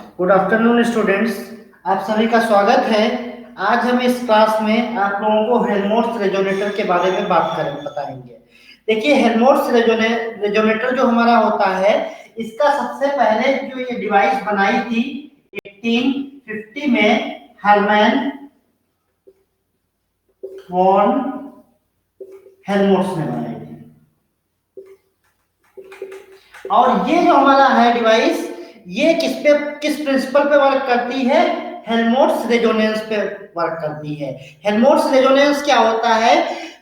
Good afternoon students. आप सभी का स्वागत है। आज हम इस क्लास में आप लोगों को हेल्महोल्ट्ज रेजोनेटर के बारे में बताएंगे। देखिए, हेल्महोल्ट्ज रेजोनेटर जो हमारा होता है, इसका सबसे पहले जो ये डिवाइस बनाई थी 1850 में हर्मन वॉन हेल्महोल्ट्ज ने बनाई थी। और ये जो हमारा है डिवाइस, ये किस प्रिंसिपल पे वर्क करती है? हेल्महोल्ट्ज रेजोनेंस पे वर्क करती है। हेल्महोल्ट्ज रेजोनेंस क्या होता है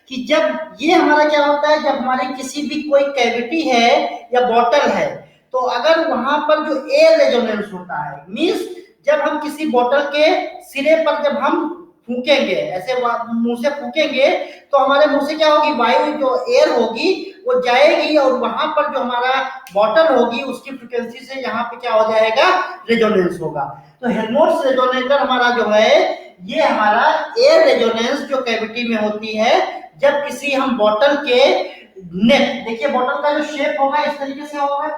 कि जब ये हमारा क्या होता है, जब हमारी किसी भी कोई कैविटी है या बॉटल है, तो अगर वहां पर जो एयर रेजोनेंस होता है, मींस जब हम किसी बॉटल के सिरे पर जब हम फूकेंगे, ऐसे मुंह से फूकेंगे, तो हमारे मुंह से क्या होगी, वायु जो एयर होगी वो जाएगी और वहां पर जो हमारा बॉटल होगी उसकी फ्रिक्वेंसी से यहाँ पे क्या हो जाएगा, रेजोनेंस होगा। तो हेल्महोल्ट्ज रेजोनेटर हमारा जो है, ये हमारा एयर रेजोनेंस जो कैविटी में होती है, जब किसी हम बॉटल के नेक, देखिए बॉटल का जो शेप होगा इस तरीके से होगा,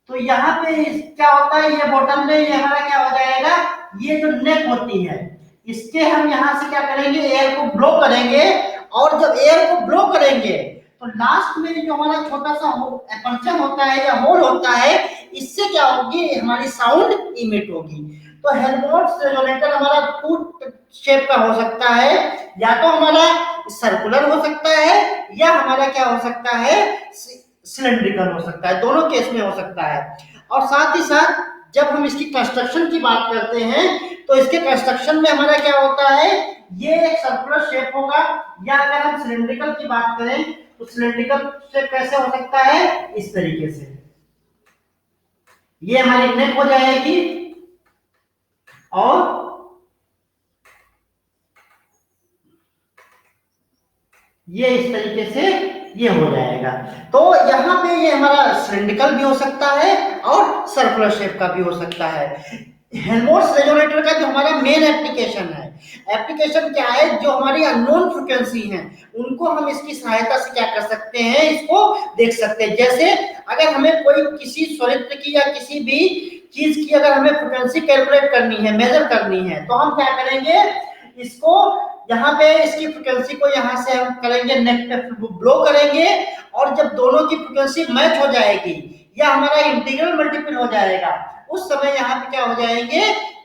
तो यहाँ पे क्या होता है, ये बॉटल में ये हमारा क्या हो जाएगा, ये जो नेक होती है, इसके हम यहाँ से क्या करेंगे, एयर को ब्लो करेंगे। और जब एयर को ब्लो करेंगे तो लास्ट में जो हमारा छोटा सा एपर्चर होता है या होल होता है, इससे क्या होगी, हमारी साउंड इमिट होगी। तो हेल्महोल्ट्ज रेजोनेटर हमारा टू शेप का हो सकता है, या तो हमारा सर्कुलर हो सकता है या हमारा क्या हो सकता है, सिलेंड्रिकल हो सकता है, दोनों केस में हो सकता है। और साथ ही साथ जब हम इसकी कंस्ट्रक्शन की बात करते हैं, तो इसके कंस्ट्रक्शन में हमारा क्या होता है, ये एक सर्कुलर शेप होगा, या अगर हम सिलेंड्रिकल की बात करें तो सिलेंड्रिकल शेप कैसे हो सकता है, इस तरीके से। ये हमारी नेक हो जाएगी और ये इस तरीके से ये हो जाएगा। तो यहाँ पे ये हमारा सिलिंड्रिकल भी हो सकता है और सर्कुलर शेप का भी हो सकता है। हेल्महोल्ट्ज रेजोनेटर का जो हमारा मेन एप्लीकेशन क्या है, जो हमारी अननोन फ्रीक्वेंसी है उनको हम इसकी सहायता से क्या कर सकते हैं, इसको देख सकते हैं। जैसे अगर हमें कोई किसी स्वरित्र की या किसी भी चीज की अगर हमें फ्रीक्वेंसी कैलकुलेट करनी है, मेजर करनी है, तो हम क्या करेंगे, इसको यहाँ पे इसकी फ्रीक्वेंसी को यहाँ से हम करेंगे, नेक पे ब्लो करेंगे, और जब दोनों की फ्रीक्वेंसी मैच हो जाएगी या हमारा इंटीग्रल मल्टीपल हो जाएगा, उस समय यहाँ पे क्या हो जाएंगे,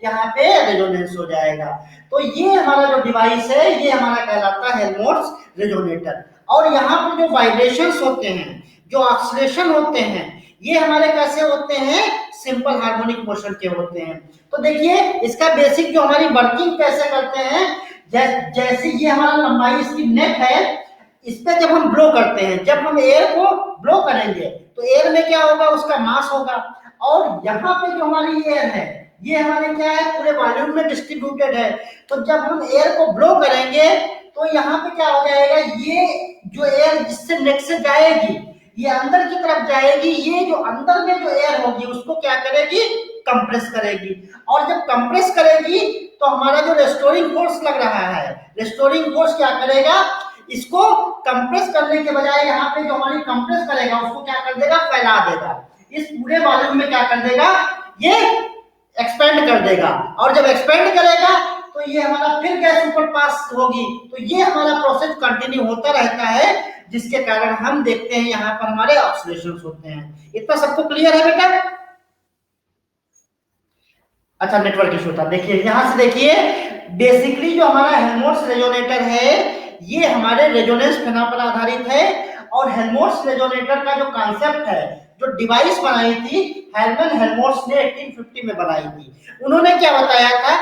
यहाँ पे रेजोनेंस हो जाएगा। तो ये हमारा जो डिवाइस है, ये हमारा कहलाता है हेल्महोल्ट्ज रेजोनेटर। और यहाँ पे जो वाइब्रेशंस होते हैं, जो ऑसिलेशन होते हैं, ये हमारे कैसे होते हैं, सिंपल हार्मोनिक मोशन के होते हैं। तो देखिए, इसका बेसिक जो हमारी वर्किंग कैसे करते हैं, जैसे ये हमारा लंबाई इसकी नेक है, इस पे जब हम ब्लो करते हैं, जब हम एयर को ब्लो करेंगे तो एयर में क्या होगा, उसका मास होगा। और यहाँ पे जो हमारी एयर है, ये हमारे क्या है, पूरे वॉल्यूम में डिस्ट्रीब्यूटेड है। तो जब हम एयर को ब्लो करेंगे तो यहाँ पे क्या हो जाएगा, ये जो एयर जिससे नेक से जाएगी, ये अंदर की तरफ जाएगी, ये जो अंदर में जो एयर होगी उसको क्या करेगी, कंप्रेस करेगी। और जब कंप्रेस करेगी तो हमारा जो रेस्टोरिंग फोर्स लग रहा है, रेस्टोरिंग फोर्स क्या करेगा, इसको कंप्रेस करने के बजाय यहाँ पे जो हमारी कंप्रेस करेगा उसको क्या कर देगा, फैला देगा। इस पूरे वॉल्यूम में क्या कर देगा, ये एक्सपेंड कर देगा। और जब एक्सपेंड करेगा तो ये हमारा फिर गैस ऊपर पास होगी। तो ये हमारा प्रोसेस कंटिन्यू होता रहता है, जिसके कारण हम देखते हैं यहाँ पर हमारे ऑसिलेशंस होते हैं। इतना सबको क्लियर है बेटा? अच्छा, नेटवर्क इशू था। देखिए यहां से देखिए, बेसिकली जो हमारा हेल्महोल्ट्ज रेजोनेटर है, ये हमारे रेजोनेंस फेना पर आधारित है। और हेल्महोल्ट्ज रेजोनेटर का जो कॉन्सेप्ट है, जो डिवाइस बनाई थी, हर्मन हेल्महोल्ट्ज ने 1850 में बनाई थी। उन्होंने क्या बताया था,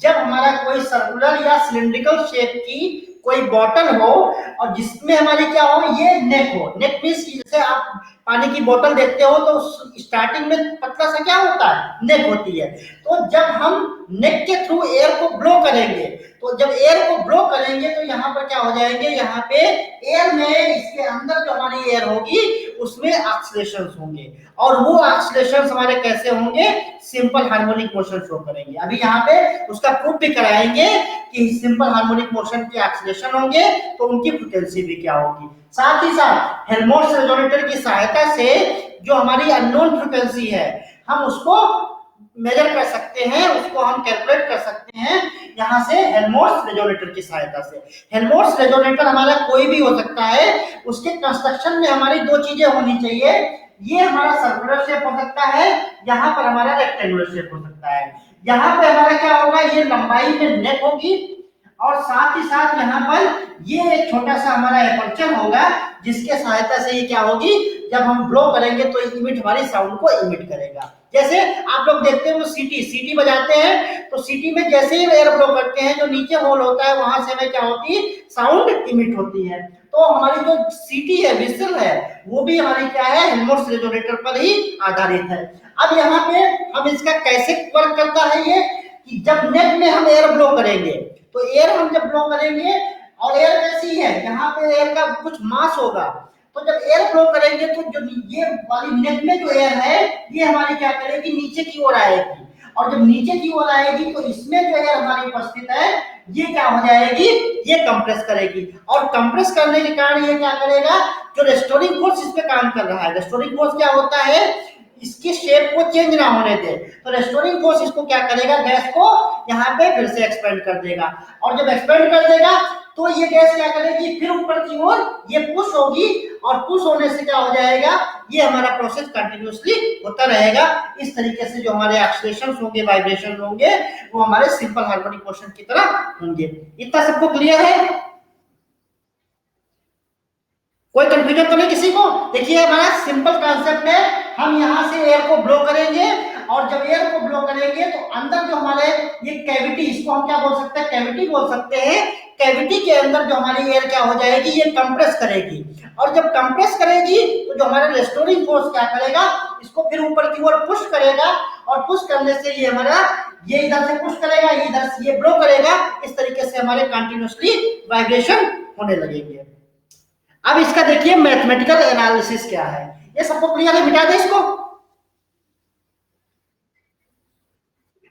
जब हमारा कोई सर्कुलर या सिलिंड्रिकल शेप की कोई बॉटल हो और जिसमें हमारी क्या हो, ये नेक हो। नेक मींस जैसे आप पानी की बोतल देखते हो तो स्टार्टिंग में पतला सा क्या होता है, नेक होती है। तो जब हम नेक के थ्रू एयर को ब्लो करेंगे, तो जब एयर को ब्लो करेंगे तो यहाँ पर क्या हो जाएंगे, यहाँ पे एयर में इसके अंदर जो हमारी एयर होगी उसमें ऑसिलेशंस होंगे। और वो ऑसिलेशंस हमारे कैसे होंगे, सिंपल हार्मोनिक मोशन शो करेंगे। अभी यहाँ पे उसका प्रूफ भी कराएंगे कि सिंपल हार्मोनिक मोशन के ऑसिलेशन होंगे तो उनकी फ्रीक्वेंसी भी क्या होगी। साथ ही साथ हेल्महोल्ट्ज रेजोनेटर की सहायता से जो हमारी अननोन फ्रीक्वेंसी है, हम उसको मेजर कर सकते हैं, उसको हम कैलकुलेट कर सकते हैं यहाँ से हेल्महोल्ट्ज रेजोनेटर की सहायता से। हेल्महोल्ट्ज रेजोनेटर हमारा कोई भी हो सकता है, उसके कंस्ट्रक्शन में हमारी दो चीजें होनी चाहिए। ये हमारा सर्कुलर शेप हो सकता है, यहाँ पर हमारा रेक्टेंगुलर शेप हो सकता है। यहाँ पे हमारा क्या होगा, ये लंबाई में नेक होगी और साथ ही साथ यहाँ पर ये एक छोटा सा हमारा एपर्चर होगा, जिसके सहायता से ये क्या होगी, जब हम ब्लो करेंगे तो इमिट हमारी साउंड को इमिट करेगा। जैसे आप लोग देखते हैं वो सीटी सीटी बजाते हैं, तो सीटी में जैसे ही एयर ब्लो करते हैं, जो नीचे होल होता है वहां से हमें क्या होती है, साउंड इमिट होती है। तो हमारी जो सीटी है, विसल है, वो भी हमारी क्या है, हेल्महोल्ट्ज रेजोनेटर पर ही आधारित है। अब यहाँ पे हम इसका कैसे वर्क करता है ये, कि जब नेक में हम एयर ब्लो करेंगे, तो एयर हम जब ब्लो करेंगे और एयर कैसी है, यहाँ पे एयर का कुछ मास होगा, तो जब एयर फ्लो करेंगे तो जो ये वाली नेक में जो एयर है, ये हमारी क्या करेगी, नीचे की ओर आएगी, और जब नीचे की ओर आएगी तो इसमें जो एयर हमारी उपस्थित है, ये क्या हो जाएगी, ये कंप्रेस करेगी, और कंप्रेस करने के कारण ये क्या करेगा, जो रेस्टोरिंग फोर्स इस पे काम कर रहा है, रेस्टोरिंग फोर्स क्या होता है, इसकी शेप को चेंज ना होने दे, तो रेस्टोरिंग फोर्स इसको क्या करेगा, गैस को यहाँ पे फिर से एक्सपेंड कर देगा, और जब एक्सपेंड कर देगा तो ये गैस क्या करेगी, फिर ऊपर की ओर ये पुश होगी, और पुश होने से क्या हो जाएगा, ये हमारा प्रोसेस कंटिन्यूअसली होता रहेगा। इस तरीके से जो हमारे एक्सलेशंस होंगे, वाइब्रेशन होंगे, वो हमारे सिंपल हार्मोनिक मोशन की तरह होंगे। इतना सबको क्लियर है? कोई कंफ्यूजन तो नहीं किसी को? देखिए हमारा सिंपल कॉन्सेप्ट है, हम यहाँ से एयर को ब्लो करेंगे, और जब एयर को ब्लो करेंगे तो अंदर जो हमारे ये कैविटी, इसको हम क्या बोल सकते हैं, कैविटी बोल सकते हैं। कैविटी के अंदर जो हमारी एयर क्या हो जाएगी, ये कंप्रेस करेगी, और जब कंप्रेस करेगी तो जो हमारा रेस्टोरिंग फोर्स क्या करेगा, इसको फिर ऊपर की ओर पुश करेगा, और पुश करने से ये हमारा, ये इधर से पुश करेगा, ये इधर से ये ब्लो करेगा, इस तरीके से हमारे कंटिन्यूअसली वाइब्रेशन होने लगेंगे। अब इसका देखिए मैथमेटिकल एनालिसिस क्या है, ये सबको क्लियर है, मिटा दे इसको।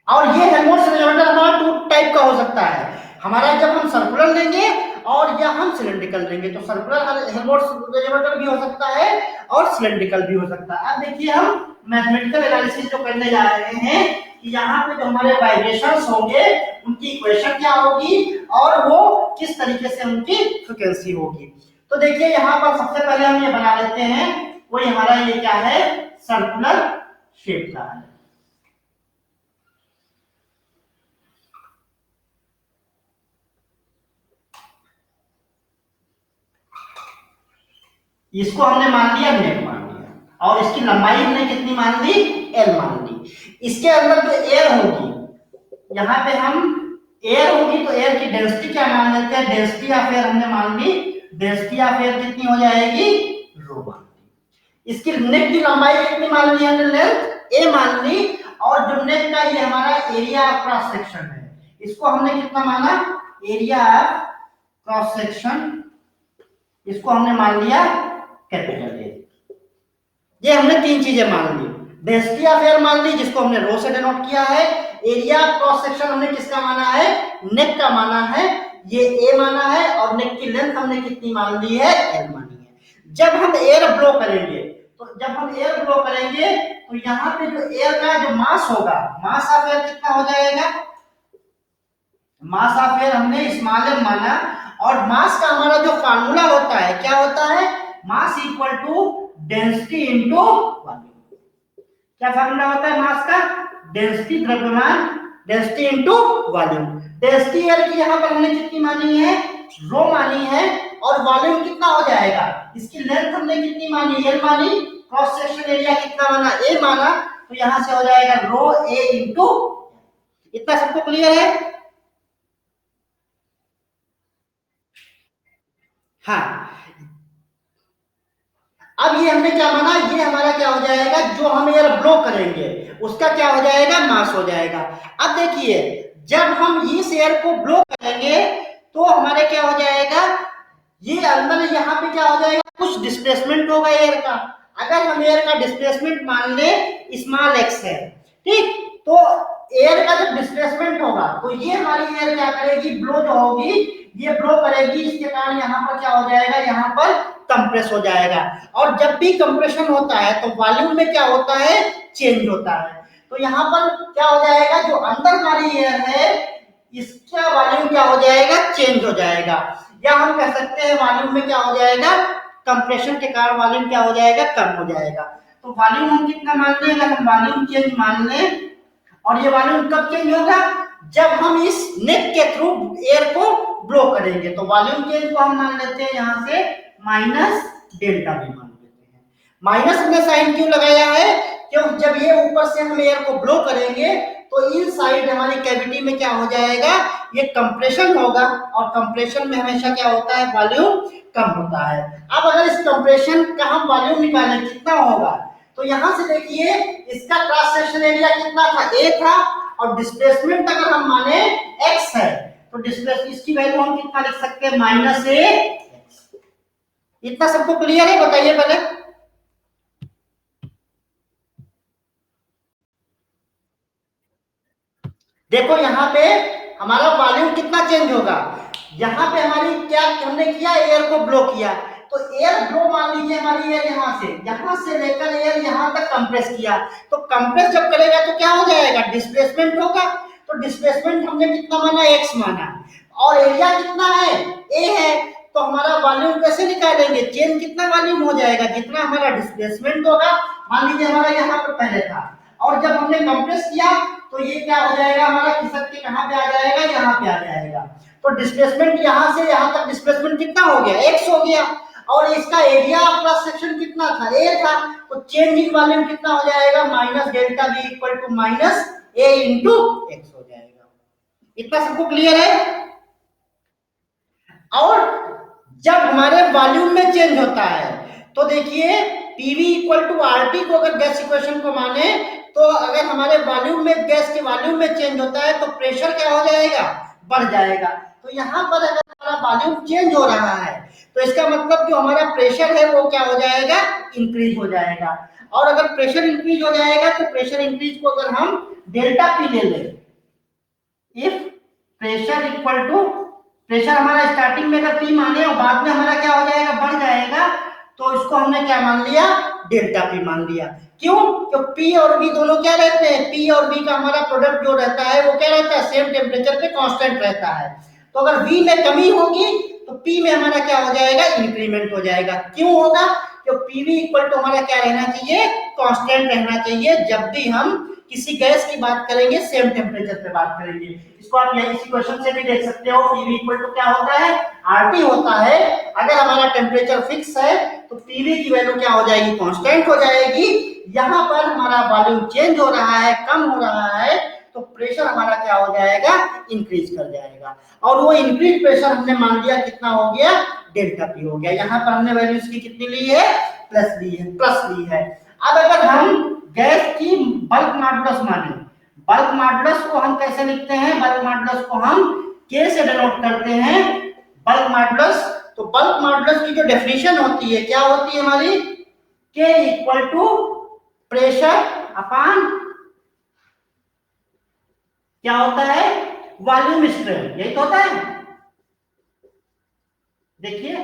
और ये हेल्महोल्ट्ज रेजोनेटर हमारा टू टाइप का हो सकता है, हमारा जब हम सर्कुलर लेंगे और या हम सिलेंड्रिकल लेंगे, तो सर्कुलर हेल्महोल्ट्ज रेजोनेटर भी हो सकता है और सिलेंड्रिकल भी हो सकता है। अब देखिए हम मैथमेटिकल एनालिसिस जो करने जा रहे हैं, कि यहाँ पे जो हमारे वाइब्रेशंस होंगे, उनकी इक्वेशन क्या होगी, और वो किस तरीके से उनकी फ्रीक्वेंसी होगी। तो देखिए यहाँ पर सबसे पहले हम ये बना लेते हैं, वही हमारा ये क्या है, सर्कुलर शेप का है। इसको हमने मान लिया, नेक मान लिया, और इसकी लंबाई हमने कितनी मान ली, एल मान ली। इसके अंदर जो एयर होगी, यहाँ पे हम एयर होगी तो एयर की डेंसिटी क्या मान लेते हैं, डेंसिटी ऑफ एयर हमने मान ली, डेंसिटी ऑफ एयर कितनी हो जाएगी, रो मान ली। इसकी नेक की लंबाई कितनी मान ली हमने, लेंथ ए मान ली, और जो नेक का ये हमारा एरिया ऑफ क्रॉस सेक्शन है, इसको हमने कितना माना, एरिया ऑफ क्रॉस सेक्शन, इसको हमने मान लिया कैपिटल ए। ये हमने तीन चीजें मान ली, डेंसिटी ऑफ एयर मान ली, जिसको हमने रो से डिनोट किया है, एरिया ऑफ क्रॉस सेक्शन हमने किसका माना है, नेक का माना है, ये ए माना है, और नेक की लेंथ हमने कितनी मान ली है, एल मानी है। जब हम एयर ब्लो करेंगे, तो जब हम एयर ब्लो करेंगे तो यहाँ पे जो एयर का जो मास होगा, मास ऑफ एयर कितना हो जाएगा, मास ऑफ एयर हमने स्मॉल एम माना, और मास का हमारा जो फार्मूला होता है, क्या होता है, mass equal to density into volume. क्या फार्मूला होता है मास का, डेंसिटी द्रव्यमान, density into volume. Density air की यहाँ पर हमने कितनी मानी है, रो मानी है, और वॉल्यूम कितना हो जाएगा, इसकी लेंथ हमने कितनी मानी, एल मानी, क्रॉस सेक्शन एरिया कितना माना, ए माना, तो यहां से हो जाएगा रो ए इंटू। इतना सबको क्लियर है? हाँ, अब ये हमने क्या माना, ये हमारा क्या हो जाएगा, जो हम एयर ब्लो करेंगे उसका क्या हो जाएगा, मास हो जाएगा। अब देखिए जब हम इस एयर को ब्लो करेंगे तो हमारे क्या हो जाएगा, ये अंदर यहाँ पे क्या हो जाएगा, कुछ डिस्प्लेसमेंट होगा एयर का। अगर हम एयर का डिस्प्लेसमेंट मान ले स्मॉल एक्स है, ठीक, तो एयर का जब डिस्प्लेसमेंट होगा तो ये हमारी एयर क्या करेगी, ब्लो जो होगी ये ब्लो करेगी, इसके कारण यहाँ पर क्या हो जाएगा, यहाँ पर कंप्रेस हो जाएगा। और जब भी कंप्रेशन होता है तो वॉल्यूम में क्या होता है, चेंज होता है। तो यहाँ पर क्या हो जाएगा, जो अंदर हमारी एयर है इसका वॉल्यूम क्या हो जाएगा, चेंज हो जाएगा, या हम कह सकते हैं वॉल्यूम में क्या हो जाएगा, कंप्रेशन के कारण वॉल्यूम क्या हो जाएगा, कम हो जाएगा। तो वॉल्यूम हम कितना मान लें, अगर हम वॉल्यूम चेंज मान लें, और ये वॉल्यूम कब चेंज होगा, जब हम इस नेक के थ्रू एयर को ब्लो करेंगे। तो वॉल्यूम चेंज को हम मान लेते हैं यहाँ से माइनस डेल्टा भी मान लेते हैं। माइनस हमने साइन क्यों लगाया है, क्योंकि जब ये ऊपर से हम एयर को ब्लो करेंगे तो इन साइड हमारी कैविटी में क्या हो जाएगा, ये कंप्रेशन होगा, और कंप्रेशन में हमेशा क्या होता है, वॉल्यूम कम होता है। अब अगर इस कंप्रेशन का हम वॉल्यूम निकालें कितना होगा, तो यहां से देखिए इसका क्रॉस सेक्शन एरिया कितना था, ए था, और डिस्प्लेसमेंट अगर हम माने x है तो डिस्प्लेस इसकी वैल्यू हम कितना लिख सकते हैं, माइनस ए एक्स। इतना सबको क्लियर है, बताइए पहले। देखो यहाँ पे हमारा वॉल्यूम कितना चेंज होगा, यहाँ पे हमारी क्या हमने किया, एयर को ब्लो किया, तो एयर ब्लो मान लीजिए हमारी एयर यहाँ से लेकर एयर यहाँ तक कंप्रेस किया, तो कंप्रेस जब करेगा तो क्या हो जाएगा, डिस्प्लेसमेंट होगा। तो डिस्प्लेसमेंट हमने कितना माना, x माना, और एरिया कितना है, a है, तो हमारा वॉल्यूम कैसे निकालेंगे, चेंज कितना वॉल्यूम हो जाएगा, जितना हमारा डिस्प्लेसमेंट होगा, मान लीजिए हमारा यहाँ पर पहले था, और जब हमने कंप्रेस किया तो ये क्या हो जाएगा, हमारा खिसक के कहां पे आ जाएगा, यहाँ पे आ जाएगा। तो डिस्प्लेसमेंट यहाँ से यहाँ तक डिस्प्लेसमेंट कितना हो गया, x हो गया, और इसका एरिया क्रॉस सेक्शन कितना था, a था, तो चेंज इन वॉल्यूम कितना हो जाएगा, minus delta v equal to minus a into X हो जाएगा। इतना सबको क्लियर है। और जब हमारे वॉल्यूम में चेंज होता है तो देखिए पीवी इक्वल टू आरटी को अगर गैस इक्वेशन को माने, तो अगर हमारे वॉल्यूम में गैस के वॉल्यूम में चेंज होता है तो प्रेशर क्या हो जाएगा, बढ़ जाएगा। तो यहाँ पर अगर हमारा वॉल्यूम चेंज हो रहा है तो इसका मतलब जो हमारा प्रेशर है वो क्या हो जाएगा, इंक्रीज हो जाएगा। और अगर प्रेशर इंक्रीज हो जाएगा तो प्रेशर इंक्रीज को अगर हम डेल्टा पी ले लें, if pressure equal to, pressure हमारा स्टार्टिंग में अगर पी माने और बाद में हमारा क्या हो जाएगा, बढ़ जाएगा, तो इसको हमने क्या मान लिया, डेल्टा पी मान लिया। क्यों, क्योंकि पी और बी दोनों क्या रहते हैं, पी और बी का हमारा प्रोडक्ट जो रहता है वो क्या रहता है, सेम टेम्परेचर पे कांस्टेंट रहता है। तो अगर बी में कमी होगी तो पी में हमारा क्या हो जाएगा, इंक्रीमेंट हो जाएगा। क्यों होगा, क्योंकि पीवी इक्वल टू हमारा क्या रहना चाहिए, कांस्टेंट रहना चाहिए, जब भी हम किसी गैस की बात करेंगे सेम टेम्परेचर पे बात करेंगे। इसको आप यही इसी क्वेश्चन से भी देख सकते हो, पीवी इक्वल टू क्या होता है, आरटी होता है। अगर हमारा टेम्परेचर फिक्स है तो पीवी की वैल्यू क्या हो जाएगी, कांस्टेंट हो जाएगी। यहाँ पर हमारा वॉल्यूम चेंज हो रहा है, कम हो रहा है, तो प्रेशर हमारा क्या हो जाएगा, इंक्रीज कर जाएगा। और वो इंक्रीज प्रेशर हमने मान लिया कितना हो गया, डेल्टा पी हो गया। यहाँ पर हमने वैल्यू इसकी कितनी ली है, प्लस ली है। अब अगर हम गैस की बल्क मॉडुलस माने, बल्क मॉडुलस को हम कैसे लिखते हैं, बल्क मॉडुलस को हम के से डिनोट करते हैं। बल्क मॉडुलस, तो बल्क मॉडुलस की जो डेफिनेशन होती है क्या होती है हमारी, के इक्वल टू प्रेशर अपॉन क्या होता है, वॉल्यूम स्ट्रेन, यही तो होता है। देखिए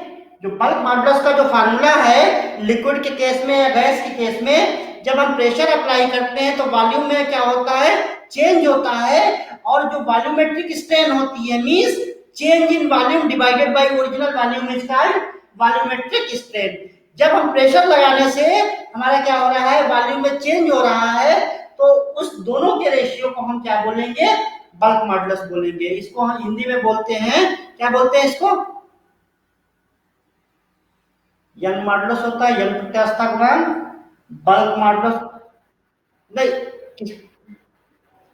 जो बल्क मॉडुलस का जो फार्मूला है लिक्विड के केस में या गैस के केस में, जब हम प्रेशर अप्लाई करते हैं तो वॉल्यूम में क्या होता है, चेंज होता है, और जो वॉल्यूमेट्रिक स्ट्रेन होती है means change in volume divided by original volume is called volumetric strain. जब हम प्रेशर लगाने से हमारा क्या हो रहा है, वॉल्यूम में चेंज हो रहा है, तो उस दोनों के रेशियो को हम क्या बोलेंगे, बल्क मॉडुलस बोलेंगे। इसको हम हिंदी में बोलते हैं, क्या बोलते हैं इसको, यंग मॉडुलस होता है, यंग प्रत्यास्थता गुणांक, बल्क मॉडुलस नहीं,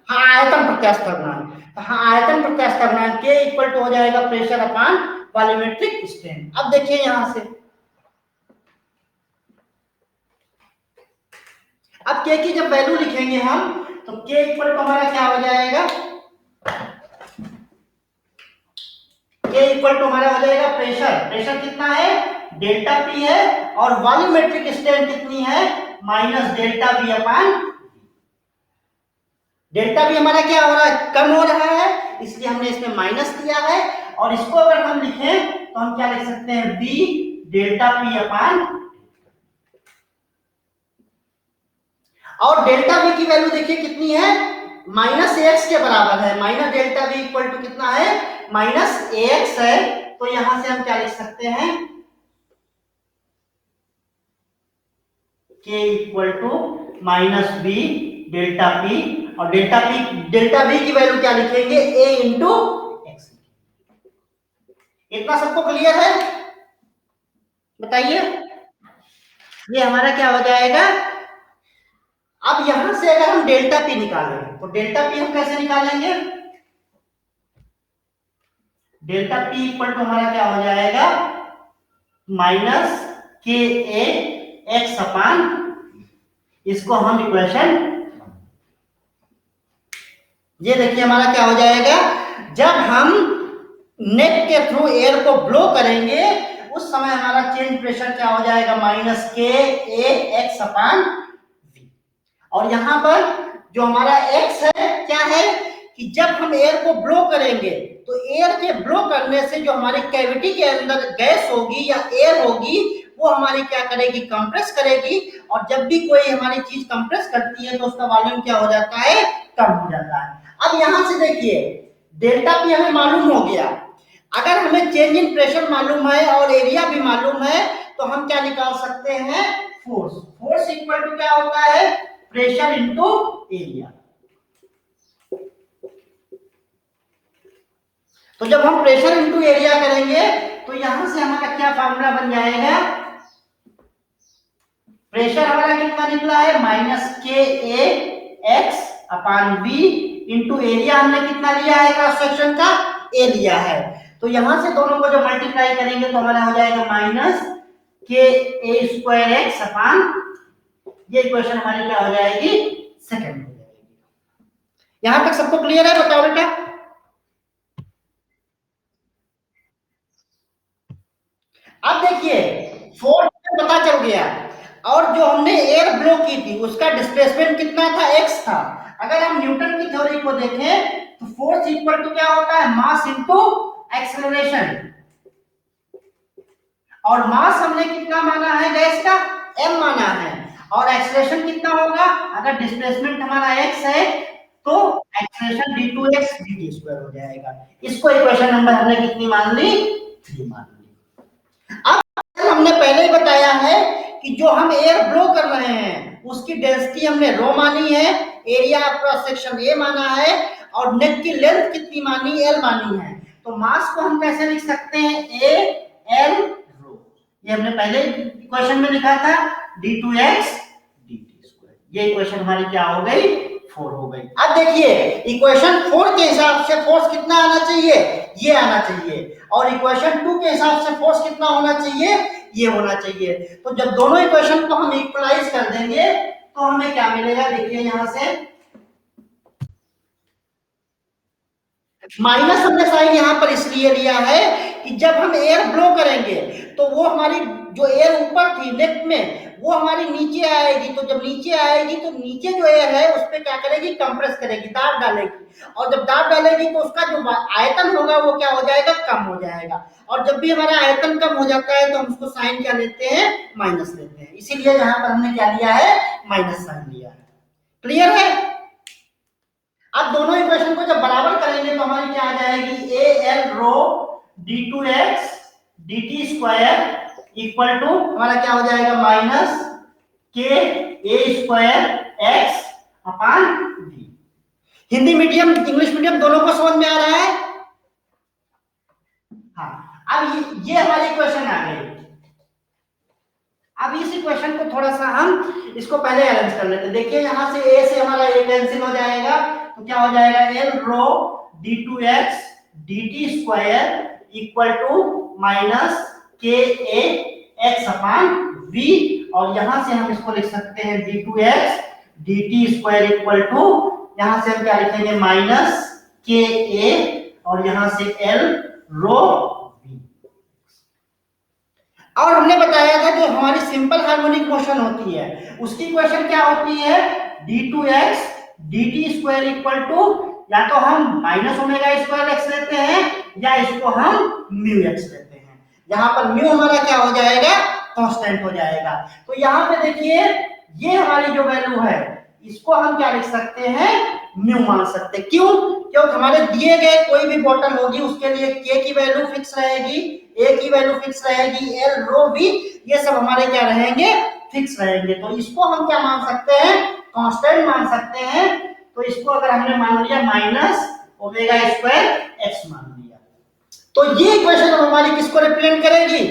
हाँ आयतन प्रत्यास्थता गुणांक, हाँ आयतन प्रत्यास्थता गुणांक के इक्वल टू हो जाएगा प्रेशर अपॉन वॉल्यूमेट्रिक स्ट्रेन। अब देखिए यहां से, अब के की जब वैल्यू लिखेंगे हम तो के इक्वल टू हमारा क्या हो जाएगा, के इक्वल टू हमारा हो जाएगा प्रेशर, प्रेशर कितना है, डेल्टा पी है, और वॉल्यूमेट्रिक स्ट्रेन कितनी है, minus delta B upon, delta B हमारा क्या हो रहा है, कम हो रहा है, इसलिए हमने इसमें माइनस दिया है। और इसको अगर हम लिखें तो हम क्या लिख सकते हैं, बी डेल्टा पी अपॉन। और डेल्टा वी की वैल्यू देखिए कितनी है, माइनस एक्स के बराबर है। Minus delta V equal to कितना है, माइनस एक्स है। तो यहां से हम क्या लिख सकते हैं, K equal to minus B delta P, और डेल्टा वी की वैल्यू क्या लिखेंगे, ए इंटू एक्स। इतना सबको क्लियर है, बताइए। ये हमारा क्या हो जाएगा। अब यहां से अगर हम डेल्टा पी निकालें तो डेल्टा पी हम कैसे निकालेंगे, डेल्टा पी इक्वल टू हमारा क्या हो जाएगा, माइनस के ए एक्स अपान, इसको हम इक्वेशन, ये देखिए हमारा क्या हो जाएगा, जब हम नेक के थ्रू एयर को ब्लो करेंगे उस समय हमारा चेंज प्रेशर क्या हो जाएगा, माइनस के ए एक्स अपान वी। और यहां पर जो हमारा एक्स है क्या है कि जब हम एयर को ब्लो करेंगे तो एयर के ब्लो करने से जो हमारी कैविटी के अंदर गैस होगी या एयर होगी वो हमारी क्या करेगी, कंप्रेस करेगी। और जब भी कोई हमारी चीज कंप्रेस करती है तो उसका वॉल्यूम क्या हो जाता है, कम हो जाता है। अब यहां से देखिए डेल्टा पी हमें मालूम हो गया, अगर हमें चेंज इन प्रेशर मालूम है और एरिया भी मालूम है तो हम क्या निकाल सकते हैं, फोर्स। फोर्स इक्वल टू क्या होता है, प्रेशर इनटू एरिया। तो जब हम प्रेशर इनटू एरिया करेंगे तो यहां से हमारा क्या फार्मूला बन जाएगा, प्रेशर हमारा कितना निकला है, माइनस के ए x upon v into area हमने कितना लिया है, क्रॉस सेक्शन का ए लिया है। तो यहां से दोनों को जब मल्टीप्लाई करेंगे तो हमारा हो जाएगा माइनस के ए स्क्वायर एक्स अपान, ये इक्वेशन हमारी क्या हो जाएगी, सेकंड हो जाएगी। यहां तक सबको क्लियर है, बताओ बेटा। अब देखिए फोर्स पता चल गया, और जो हमने एयर ब्लो की थी उसका डिस्प्लेसमेंट कितना था, एक्स था। अगर हम न्यूटन की थ्योरी को देखें तो फोर्स इक्वल टू क्या होता है, मास इनटू एक्सेलरेशन। और मास हमने कितना माना है गैस का, m माना है। और एक्सेलरेशन कितना होगा, अगर डिस्प्लेसमेंट हमारा x है तो एक्सेलरेशन d2x dt² हो जाएगा। इसको इक्वेशन नंबर हमने कितनी मान ली, 3 मान ली। अब हमने पहले ही बताया है कि जो हम एयर ब्लो कर रहे हैं उसकी डेंसिटी हमने रो मानी है, एरिया क्रॉस सेक्शन ए माना है, और नेक की लेंथ कितनी मानी, एल मानी है। तो मास को हम कैसे लिख सकते हैं, ए एल रो। ये हमने पहले इक्वेशन में लिखा था d2x dt²। ये इक्वेशन हमारी क्या हो गई, 4 हो गई। अब देखिए इक्वेशन 4 के हिसाब से फोर्स कितना आना चाहिए, ये आना चाहिए, और इक्वेशन 2 के हिसाब से फोर्स कितना होना चाहिए, ये होना चाहिए। तो जब दोनों इक्वेशन को हम इक्वलाइज कर देंगे तो हमें क्या मिलेगा, देखिए यहां से माइनस हमने साइन यहां पर इसलिए लिया है कि जब हम एयर ब्लो करेंगे तो वो हमारी जो एयर ऊपर थी नेक में वो हमारी नीचे आएगी। तो जब नीचे आएगी तो नीचे जो एयर है उस पर क्या करेगी, कंप्रेस करेगी, दाब डालेगी। और जब दाब डालेगी तो उसका जो आयतन होगा वो क्या हो जाएगा, कम हो जाएगा। और जब भी हमारा आयतन कम हो जाता है तो हम उसको साइन क्या लेते हैं, माइनस लेते हैं। इसीलिए यहाँ पर हमने क्या लिया है, माइनस साइन लिया है। क्लियर है। अब दोनों इक्वेशन को जब बराबर करेंगे तो हमारी क्या आ जाएगी, a l rho d2x dt² equal to हमारा क्या हो जाएगा, माइनस के a square x upon v. Hindi medium English medium दोनों को समझ में आ रहा है। हाँ, अब ये हमारी इक्वेशन आ गई। अब इस इक्वेशन को थोड़ा सा हम इसको पहले अरेंज कर लेते हैं। देखिए यहां से a से हमारा a कैंसिल हो जाएगा तो क्या हो जाएगा, l rho d2x dt² equal to minus के ए एक्स अपान v। और यहां से हम इसको लिख सकते हैं d2x dt² इक्वल टू, यहां से हम क्या लिखेंगे, माइनस के ए और यहां से l रो। और हमने बताया था जो हमारी सिंपल हार्मोनिक मोशन होती है उसकी इक्वेशन क्या होती है, d2x dt² इक्वल टू, या तो हम माइनस ओमेगा स्क्वायर एक्स लेते हैं या इसको हम म्यू एक्स लेते हैं। यहाँ पर म्यू हमारा क्या हो जाएगा, कांस्टेंट हो जाएगा। तो यहाँ पे देखिए ये हमारी जो वैल्यू है इसको हम क्या लिख सकते हैं, म्यू मान सकते हैं। क्यों? क्योंकि हमारे दिए गए कोई भी बॉटल होगी उसके लिए के की वैल्यू फिक्स रहेगी, ए की वैल्यू फिक्स रहेगी, एल रो वी ये सब हमारे क्या रहेंगे, फिक्स रहेंगे। तो इसको हम क्या मान सकते हैं, कांस्टेंट मान सकते हैं। तो इसको अगर हमने मान लिया माइनस ओमेगा स्क्वायर एक्स मान लिया, तो ये इक्वेशन हमारी किसको रिप्रेजेंट करेगी,